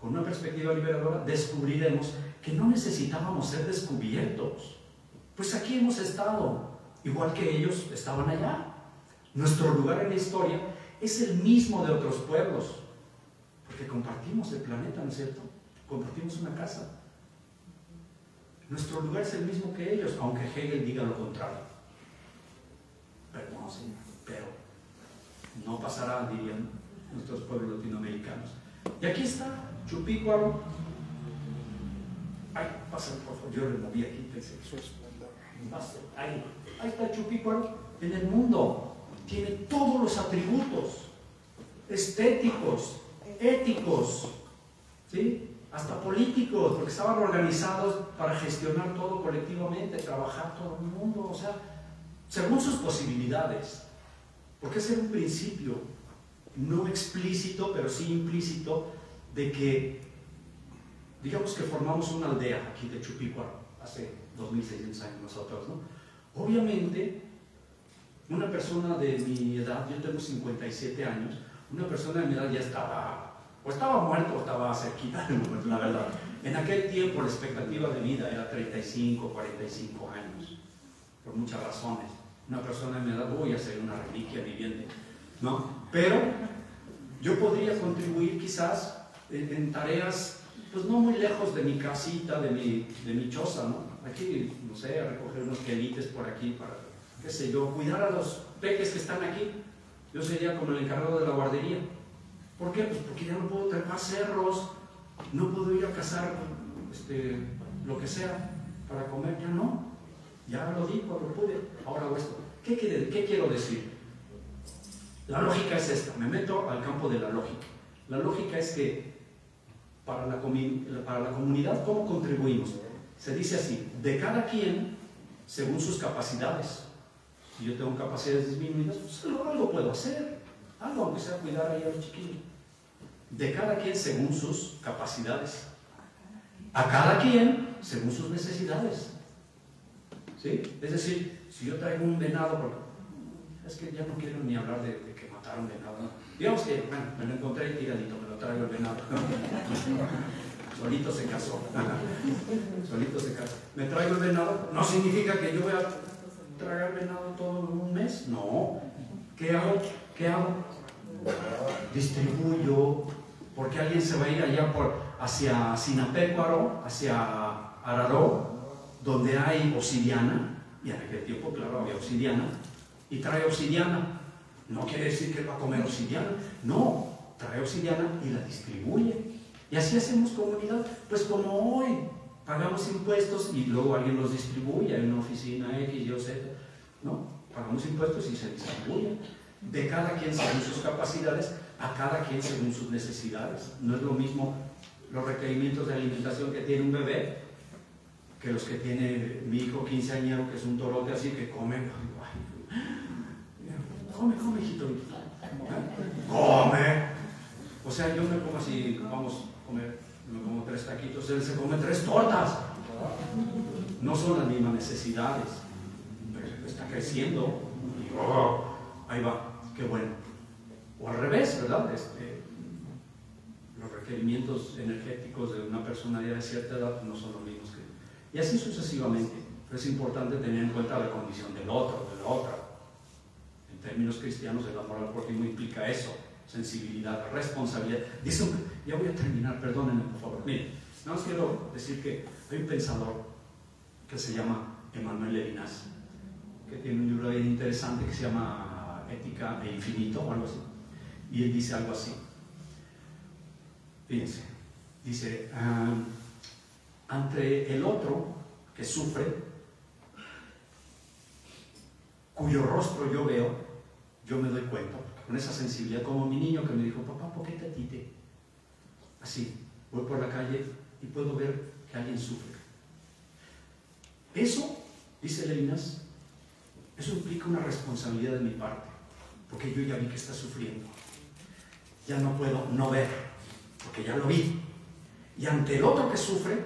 con una perspectiva liberadora, descubriremos que no necesitábamos ser descubiertos. Pues aquí hemos estado, igual que ellos estaban allá. Nuestro lugar en la historia es el mismo de otros pueblos, porque compartimos el planeta, ¿no es cierto? Compartimos una casa. Nuestro lugar es el mismo que ellos, aunque Hegel diga lo contrario. Perdón, señor, pero no pasará, dirían nuestros pueblos latinoamericanos. Y aquí está Chupicuaro. Ay, pasen por favor, yo le moví aquí, pensé que eso es. Ahí está Chupicuaro en el mundo. Tiene todos los atributos estéticos, éticos, ¿sí? Hasta políticos, porque estaban organizados para gestionar todo colectivamente, trabajar todo el mundo, o sea, según sus posibilidades. Porque ese era un principio no explícito, pero sí implícito, de que, digamos que formamos una aldea aquí de Chupicuaro, hace 2600 años nosotros, ¿no? Obviamente, una persona de mi edad, yo tengo 57 años, una persona de mi edad ya estaba, o estaba muerto o estaba cerquita, la verdad. En aquel tiempo la expectativa de vida era 35, 45 años, por muchas razones. Una persona de mi edad, ya sería una reliquia viviente, ¿no? Pero yo podría contribuir quizás en tareas, pues no muy lejos de mi casita, de mi choza, ¿no? Aquí, no sé, a recoger unos quelites por aquí para, qué sé yo, cuidar a los peques que están aquí. Yo sería como el encargado de la guardería. ¿Por qué? Pues porque ya no puedo trepar cerros, no puedo ir a cazar lo que sea para comer, ya no. Ya lo di cuando pude, ahora hago esto. ¿Qué quiero decir? La lógica es esta, me meto al campo de la lógica. La lógica es que para la comunidad, ¿cómo contribuimos? Se dice así, de cada quien según sus capacidades. Si yo tengo capacidades disminuidas, pues algo puedo hacer, algo, aunque sea cuidar ahí a los chiquillos. De cada quien según sus capacidades, a cada quien según sus necesidades. ¿Sí? Es decir, si yo traigo un venado, porque es que ya no quiero ni hablar de que mataron venado, ¿no? Digamos que, bueno, me lo encontré tiradito, me lo traigo el venado. Solito se casó. Solito se casó. Me traigo el venado, no significa que yo voy a tragar venado todo un mes. No. ¿Qué hago? Distribuyo, porque alguien se va a ir allá hacia Sinapecuaro, hacia Araró, donde hay obsidiana, y en aquel tiempo, claro, había obsidiana, y trae obsidiana. No quiere decir que va a comer obsidiana, no, trae obsidiana y la distribuye. Y así hacemos comunidad. Pues como hoy pagamos impuestos y luego alguien los distribuye, hay una oficina X, Y o Z, ¿no? Pagamos impuestos y se distribuye. De cada quien según sus capacidades, a cada quien según sus necesidades. No es lo mismo los requerimientos de alimentación que tiene un bebé que los que tiene mi hijo quinceañero, que es un torote así que come. Come, hijito. Come. O sea, yo me como así, vamos a comer, me como 3 taquitos, él se come 3 tortas. No son las mismas necesidades, pero está creciendo. Y ahí va, qué bueno. O al revés, ¿verdad? Los requerimientos energéticos de una personalidad de cierta edad no son los mismos que... Y así sucesivamente. Pero es importante tener en cuenta la condición del otro, de la otra. En términos cristianos, el amor al prójimo implica eso: sensibilidad, responsabilidad. Dice, ya voy a terminar, perdónenme por favor. Miren, nada más quiero decir que hay un pensador que se llama Emmanuel Levinas, que tiene un libro bien interesante que se llama Ética e Infinito o algo así. Y él dice algo así. Fíjense, dice, ante el otro que sufre, cuyo rostro yo veo, yo me doy cuenta, con esa sensibilidad, como mi niño que me dijo, papá, ¿por qué te tite? Así, voy por la calle y puedo ver que alguien sufre. Eso, dice Levinas, eso implica una responsabilidad de mi parte, porque yo ya vi que está sufriendo. Ya no puedo no ver, porque ya lo vi. Y ante el otro que sufre,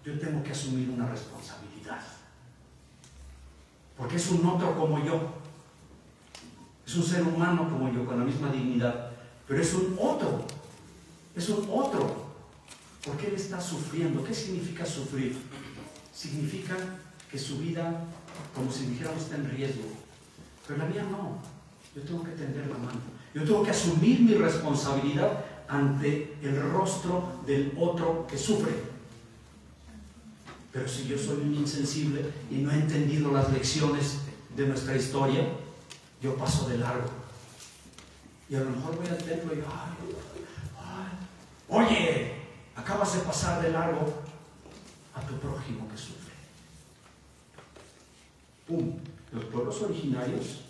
yo tengo que asumir una responsabilidad. Porque es un otro como yo. Es un ser humano como yo, con la misma dignidad. Pero es un otro. Es un otro. Porque él está sufriendo. ¿Qué significa sufrir? Significa que su vida, como si dijéramos, está en riesgo. Pero la mía no. Yo tengo que tender la mano. Yo tengo que asumir mi responsabilidad ante el rostro del otro que sufre. Pero si yo soy un insensible y no he entendido las lecciones de nuestra historia, yo paso de largo. Y a lo mejor voy al templo y oye, acabas de pasar de largo a tu prójimo que sufre. ¡Pum! Los pueblos originarios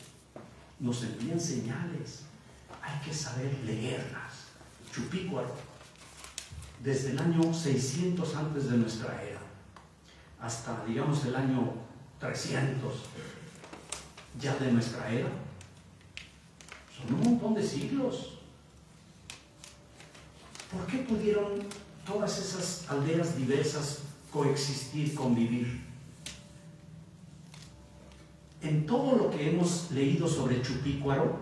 nos envían señales. Hay que saber leerlas. Chupícuaro, desde el año 600 antes de nuestra era hasta, digamos, el año 300 ya de nuestra era, son un montón de siglos. ¿Por qué pudieron todas esas aldeas diversas coexistir, convivir? En todo lo que hemos leído sobre Chupícuaro,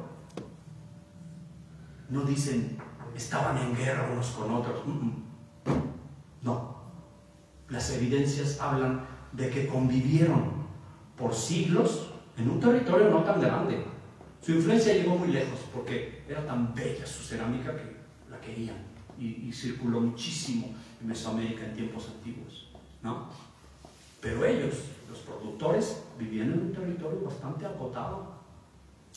no dicen estaban en guerra unos con otros. No. Las evidencias hablan de que convivieron por siglos en un territorio no tan grande. Su influencia llegó muy lejos porque era tan bella su cerámica que la querían y circuló muchísimo en Mesoamérica en tiempos antiguos, ¿no? Pero ellos, los productores, vivían en un territorio bastante acotado.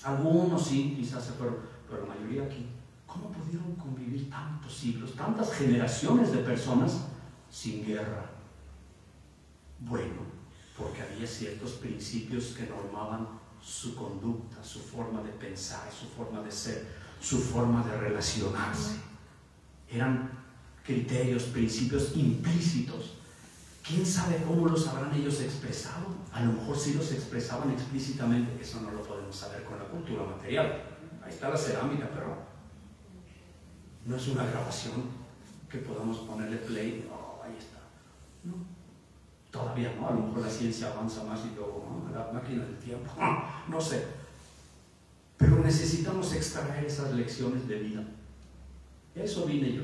Algunos sí, quizás se fueron, pero la mayoría aquí. ¿Cómo pudieron convivir tantos siglos, tantas generaciones de personas sin guerra? Bueno, porque había ciertos principios que normaban su conducta, su forma de pensar, su forma de ser, su forma de relacionarse. Eran criterios, principios implícitos. ¿Quién sabe cómo los habrán ellos expresado? A lo mejor sí los expresaban explícitamente, eso no lo podemos saber con la cultura material. Ahí está la cerámica, pero no es una grabación que podamos ponerle play. Oh, ahí está. No, todavía no. A lo mejor la ciencia avanza más y luego la máquina del tiempo. No sé. Pero necesitamos extraer esas lecciones de vida. Y a eso vine yo,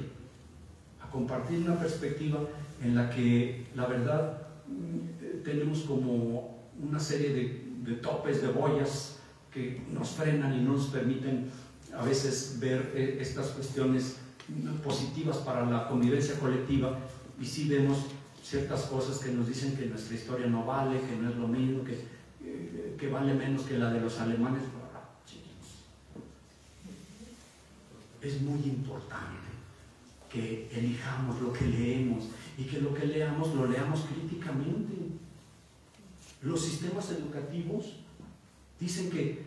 a compartir una perspectiva en la que la verdad tenemos como una serie de topes, de boyas que nos frenan y no nos permiten a veces ver estas cuestiones positivas para la convivencia colectiva, y sí vemos ciertas cosas que nos dicen que nuestra historia no vale, que no es lo mismo, que vale menos que la de los alemanes. Es muy importante que elijamos lo que leemos y que lo que leamos lo leamos críticamente. Los sistemas educativos dicen que,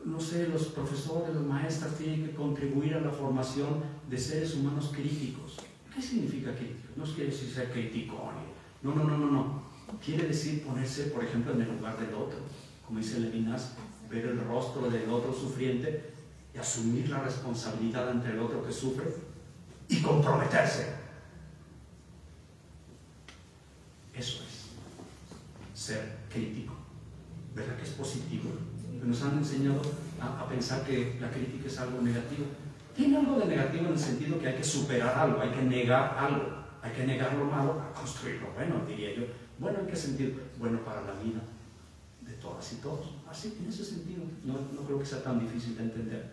no sé, los profesores, los maestros tienen que contribuir a la formación de seres humanos críticos. ¿Qué significa crítico? No quiere decir ser crítico. No. quiere decir ponerse, por ejemplo, en el lugar del otro, como dice Levinas, ver el rostro del otro sufriente y asumir la responsabilidad ante el otro que sufre y comprometerse. Eso es ser crítico. ¿Verdad que es positivo? Nos han enseñado a pensar que la crítica es algo negativo. Tiene algo de negativo en el sentido que hay que superar algo, hay que negar algo, hay que negar lo malo para construir lo bueno, diría yo. Bueno, ¿en qué sentido? Bueno para la vida de todas y todos. Así, en ese sentido, no creo que sea tan difícil de entender.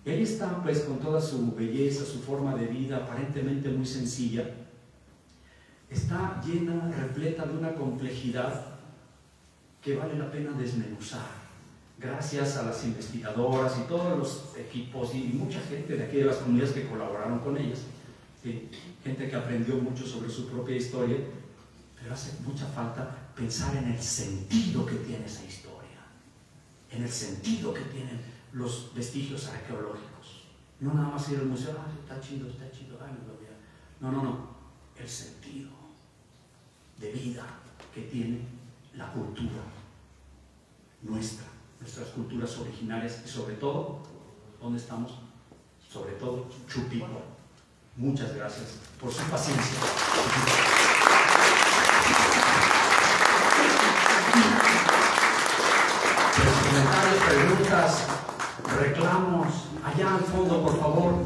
Ella está, pues, con toda su belleza, su forma de vida, aparentemente muy sencilla, está llena, repleta de una complejidad que vale la pena desmenuzar. Gracias a las investigadoras y todos los equipos y mucha gente de aquí de las comunidades que colaboraron con ellas, gente que aprendió mucho sobre su propia historia, pero hace mucha falta pensar en el sentido que tiene esa historia, en el sentido que tienen los vestigios arqueológicos. No nada más ir al museo, está chido, ay, me lo voy a... No, el sentido de vida que tiene la cultura nuestras culturas originarias y sobre todo, ¿dónde estamos? Sobre todo, Chupico. Muchas gracias por su paciencia. Comentarios, preguntas, reclamos, allá al fondo, por favor,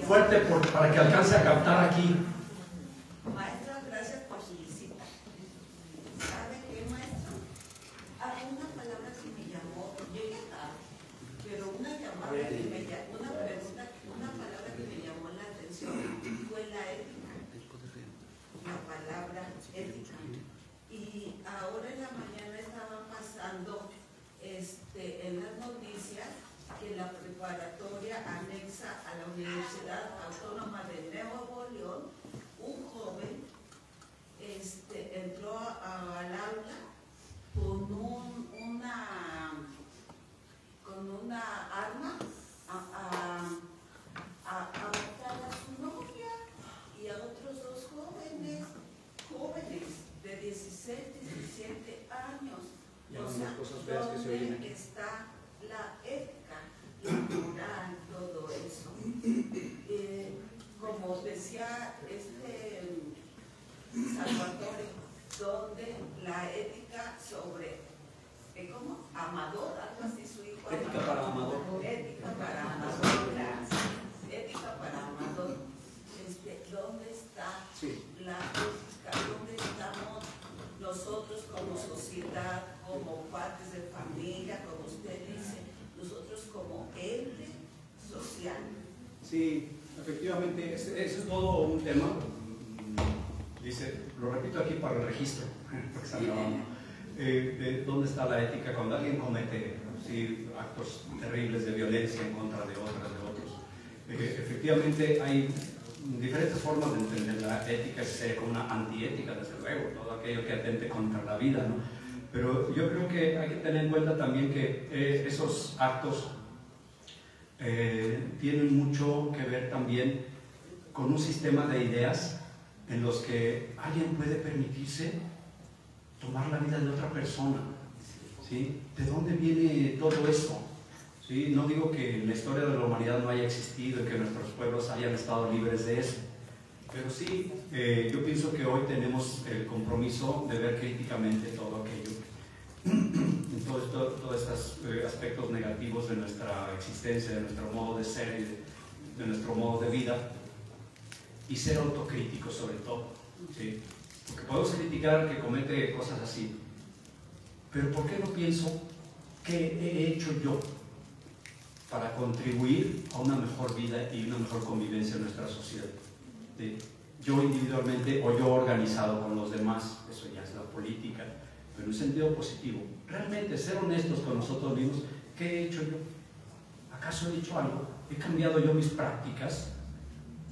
fuerte para que alcance a captar aquí. Maestro, gracias por su visita. ¿Sabe qué, maestro? Hay una palabra que me llamó, llegué tarde, pero una palabra que me llamó la atención fue la ética. La palabra ética. Y ahora en la mañana estaba pasando en las noticias que la preparatoria anexa a la Universidad Autónoma de Nuevo León, un joven entró al aula con una arma a matar a su novia y a otros dos jóvenes de 16, 17 años. Ya, o sea, cosas feas que se oyen aquí. ¿dónde está la ética, la moral, todo eso? Como decía Salvatore, donde la ética sobre, ¿cómo? Amador, algo así, su hijo. Ética para Amador. Ética para Amador, gracias. Ética para Amador. ¿Dónde está la ética? ¿Dónde estamos nosotros como sociedad, como padres de familia, como usted dice, nosotros como ente social? Sí, efectivamente, ese es todo un tema. Dice, lo repito aquí para el registro, porque está grabando. De dónde está la ética cuando alguien comete actos terribles de violencia en contra de otros. Efectivamente hay diferentes formas de entender la ética, es como una antiética, desde luego, todo aquello que atente contra la vida, ¿no? Pero yo creo que hay que tener en cuenta también que esos actos tienen mucho que ver también con un sistema de ideas en los que alguien puede permitirse tomar la vida de otra persona, ¿sí? ¿De dónde viene todo eso? ¿Sí? No digo que la historia de la humanidad no haya existido y que nuestros pueblos hayan estado libres de eso, pero sí, yo pienso que hoy tenemos el compromiso de ver críticamente todo aquello, todos estos aspectos negativos de nuestra existencia, de nuestro modo de ser y de nuestro modo de vida, y ser autocríticos sobre todo, ¿sí? Porque podemos criticar que comete cosas así, pero ¿por qué no pienso qué he hecho yo para contribuir a una mejor vida y una mejor convivencia en nuestra sociedad? ¿Sí? Yo individualmente o yo organizado con los demás, eso ya es la política, pero en un sentido positivo. Realmente ser honestos con nosotros mismos, ¿qué he hecho yo? ¿Acaso he dicho algo? ¿He cambiado yo mis prácticas?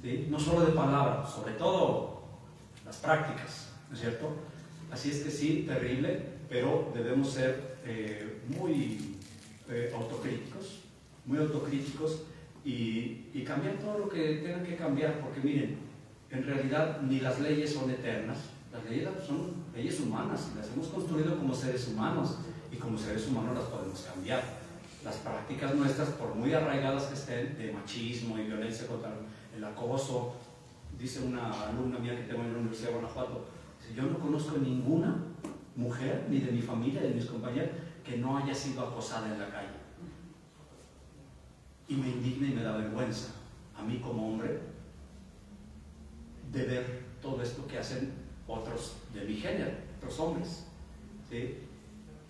¿Sí? No solo de palabras, sobre todo las prácticas, ¿no es cierto? Así es que sí, terrible, pero debemos ser muy autocríticos y cambiar todo lo que tengan que cambiar, porque miren, en realidad ni las leyes son eternas, Las leyes son leyes humanas y las hemos construido como seres humanos, y como seres humanos las podemos cambiar. Las prácticas nuestras, por muy arraigadas que estén, de machismo y violencia contra el acoso, dice una alumna mía que tengo en la Universidad de Guanajuato, yo no conozco ninguna mujer, ni de mi familia, ni de mis compañeros, que no haya sido acosada en la calle. Y me indigna y me da vergüenza, a mí como hombre, de ver todo esto que hacen otros de mi género, otros hombres, ¿sí?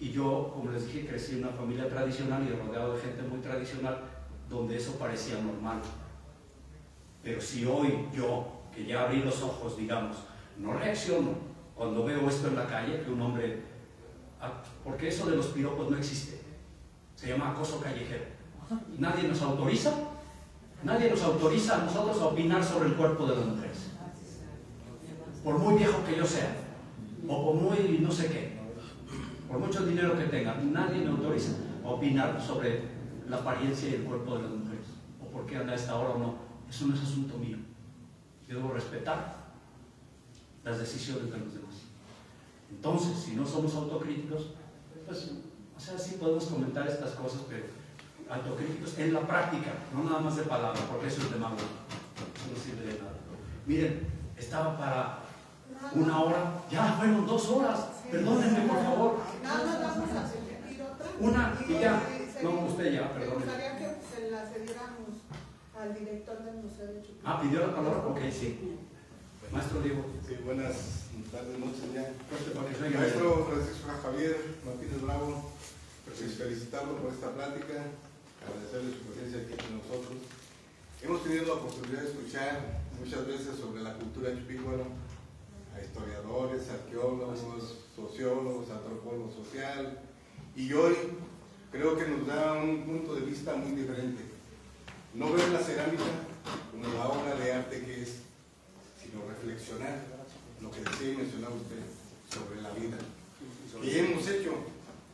Y yo, como les dije, crecí en una familia tradicional y rodeado de gente muy tradicional, donde eso parecía normal. Pero si hoy yo, que ya abrí los ojos, digamos, no reacciono cuando veo esto en la calle, que un hombre... Porque eso de los piropos no existe. Se llama acoso callejero. Nadie nos autoriza a nosotros a opinar sobre el cuerpo de las mujeres. Por muy viejo que yo sea, o por muy no sé qué, por mucho dinero que tenga, nadie me autoriza a opinar sobre la apariencia y el cuerpo de las mujeres, o por qué anda a esta hora o no. Eso no es asunto mío. Yo debo respetar las decisiones de los demás. Entonces, si no somos autocríticos, pues, o sea, sí podemos comentar estas cosas, pero autocríticos en la práctica, no nada más de palabra, porque eso es demagogia, eso no sirve de nada. Miren, estaba para 1 hora, ya fueron 2 horas, perdónenme por favor. Nada más vamos a pedir otra. Una y ya. No, usted ya, perdón. Me gustaría que se la cediéramos al director del Museo de Chupinque. Ah, ¿pidió la palabra? Ok, sí. Maestro Diego. Sí, buenas tardes, noches ya. Venga, Maestro Francisco Javier Martínez Bravo, pues felicitarlo por esta plática, agradecerle su presencia aquí con nosotros. Hemos tenido la oportunidad de escuchar muchas veces sobre la cultura chupícuaro a historiadores, arqueólogos, sociólogos, antropólogos social, y hoy creo que nos da un punto de vista muy diferente. No ver la cerámica como la obra de arte que es, sino reflexionar lo que decía y mencionaba usted sobre la vida. ¿Qué hemos hecho?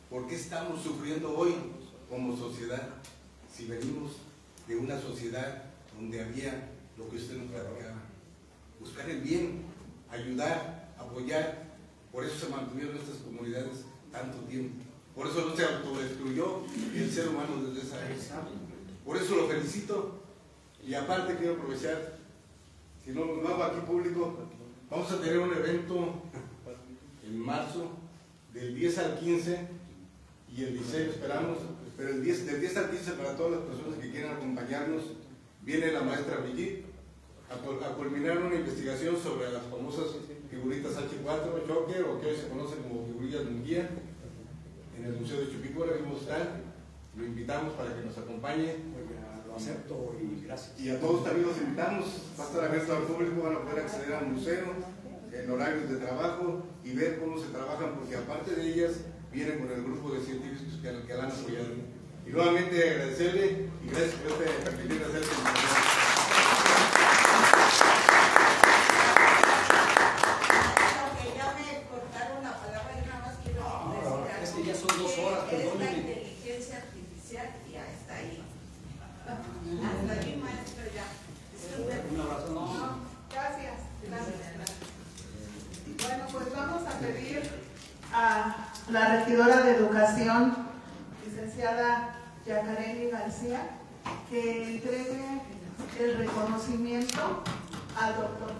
¿Por qué estamos sufriendo hoy como sociedad? Si venimos de una sociedad donde había lo que usted nos platicaba, buscar el bien, ayudar, apoyar. Por eso se mantuvieron estas comunidades tanto tiempo. Por eso no se autodestruyó el ser humano desde esa época. Por eso lo felicito. Y aparte quiero aprovechar, si no lo hago aquí público, vamos a tener un evento en marzo, del 10 al 15, y el 16 esperamos, pero del 10 al 15 para todas las personas que quieran acompañarnos, viene la maestra Brigitte a culminar una investigación sobre las famosas figuritas H4, choque, o que hoy se conocen como figurillas Munguía, en el Museo de Chupícuaro. Ahí vamos a estar, lo invitamos para que nos acompañe. Lo acepto y gracias. Y a todos también los invitamos, va a estar abierto al público, van a poder acceder al museo en horarios de trabajo y ver cómo se trabajan, porque aparte de ellas vienen con el grupo de científicos que la han apoyado. Y nuevamente agradecerle y gracias por permitirme hacer esta invitación. Aunque ya me cortaron la palabra y nada más quiero decir Es que ya son 2 horas, es la perdónenme. inteligencia artificial y ya está ahí. Hasta ahí, maestro, ya. Un abrazo. No, gracias. Bueno, pues vamos a pedir a la regidora de Educación, licenciada Yacareni García, que entregue el reconocimiento al doctor.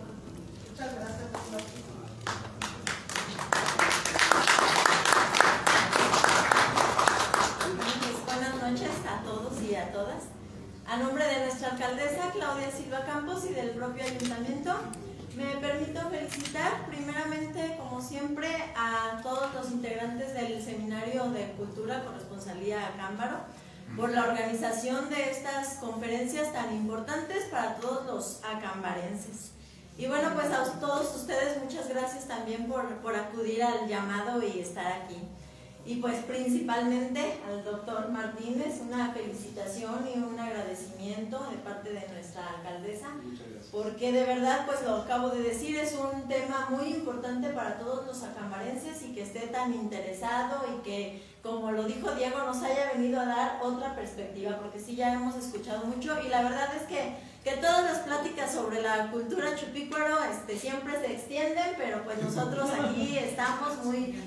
Muchas gracias, doctor. Buenas noches a todos y a todas. A nombre de nuestra alcaldesa Claudia Silva Campos y del propio ayuntamiento, me permito felicitar primeramente, como siempre, a todos los integrantes del Seminario de Cultura Corresponsalía Acámbaro por la organización de estas conferencias tan importantes para todos los acambarenses. Y bueno, pues a todos ustedes muchas gracias también por acudir al llamado y estar aquí. Y pues principalmente al doctor Martínez, una felicitación y un agradecimiento de parte de nuestra alcaldesa, porque de verdad, pues lo acabo de decir, es un tema muy importante para todos los acambarenses y que esté tan interesado y que como lo dijo Diego, nos haya venido a dar otra perspectiva, porque sí, ya hemos escuchado mucho y la verdad es que todas las pláticas sobre la cultura chupícuaro siempre se extienden, pero pues nosotros aquí estamos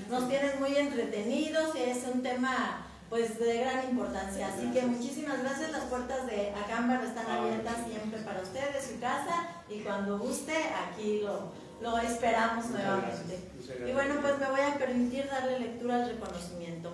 nos tienen muy entretenidos y es un tema pues de gran importancia, así que muchísimas gracias. Las puertas de Acámbaro están abiertas siempre para ustedes, su casa, y cuando guste aquí lo esperamos nuevamente. Y bueno, pues me voy a permitir darle lectura al reconocimiento.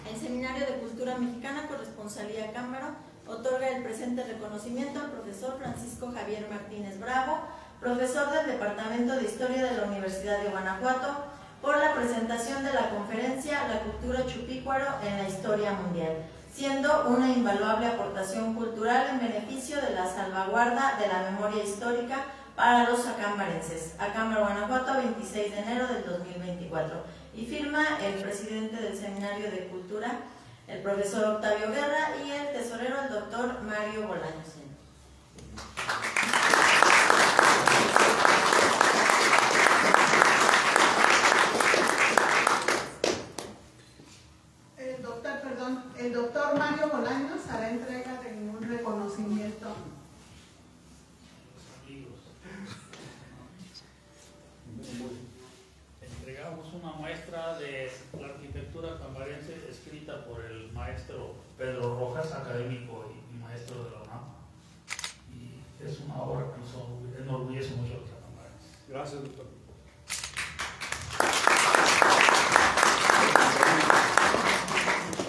El Seminario de Cultura Mexicana Corresponsalía Acámbaro otorga el presente reconocimiento al profesor Francisco Javier Martínez Bravo, profesor del Departamento de Historia de la Universidad de Guanajuato, por la presentación de la conferencia La cultura chupícuaro en la historia mundial, siendo una invaluable aportación cultural en beneficio de la salvaguarda de la memoria histórica para los acambarenses. Acámbaro, Guanajuato, 26 de enero del 2024. Y firma el presidente del Seminario de Cultura, el profesor Octavio Guerra, y el tesorero, el doctor Mario Bolaños. El doctor Mario Bolaños hará entrega de un reconocimiento. Entregamos una muestra de la arquitectura acambarense escrita por el maestro Pedro Rojas, académico y maestro de la UNAM. Y es una obra que nos enorgullece mucho a los acambarenses. Gracias, doctor.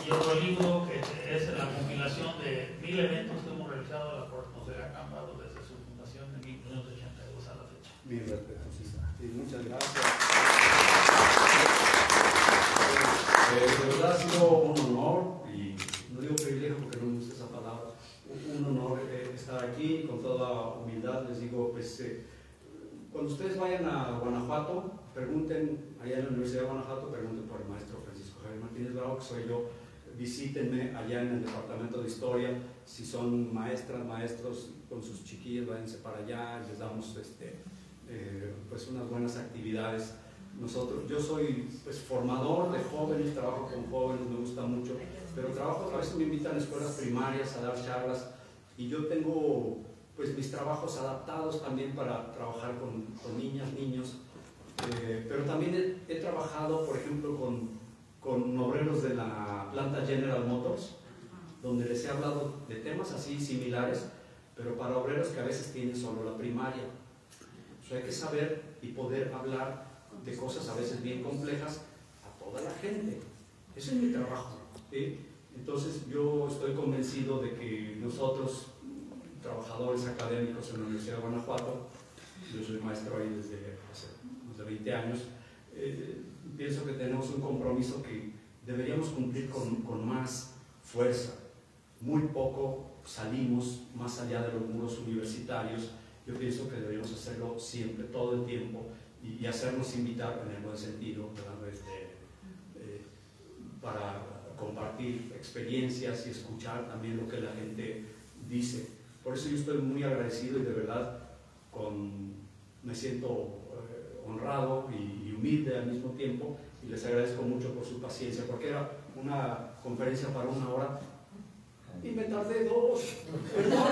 Y otro libro que es la compilación de 1000 eventos que hemos realizado en la Corresponsalía Acámbaro desde su fundación en 1982 a la fecha. Bien, sí, muchas gracias. De verdad ha sido un honor, y no digo privilegio porque no me gusta esa palabra, un honor estar aquí. Con toda humildad les digo, pues cuando ustedes vayan a Guanajuato, pregunten, allá en la Universidad de Guanajuato, pregunten por el maestro Francisco Javier Martínez Bravo, que soy yo. Visítenme allá en el departamento de historia. Si son maestras, maestros con sus chiquillas, váyanse para allá, les damos pues unas buenas actividades. Yo soy pues formador de jóvenes, trabajo con jóvenes, me gusta mucho, pero a veces me invitan a escuelas primarias a dar charlas, y yo tengo pues mis trabajos adaptados también para trabajar con niñas, niños, pero también he trabajado, por ejemplo, con obreros de la planta General Motors, donde les he hablado de temas así similares, pero para obreros que a veces tienen solo la primaria. O sea, hay que saber y poder hablar de cosas a veces bien complejas a toda la gente. Ese es mi trabajo, ¿sí? Entonces yo estoy convencido de que nosotros, trabajadores académicos en la Universidad de Guanajuato, yo soy maestro ahí desde hace más de 20 años, pienso que tenemos un compromiso que deberíamos cumplir con más fuerza. Muy poco salimos más allá de los muros universitarios. Yo pienso que deberíamos hacerlo siempre, todo el tiempo, y hacernos invitar en el buen sentido, para compartir experiencias y escuchar también lo que la gente dice. Por eso yo estoy muy agradecido, y de verdad me siento honrado y humilde al mismo tiempo, y les agradezco mucho por su paciencia, porque era una conferencia para 1 hora y me tardé 2. Perdón.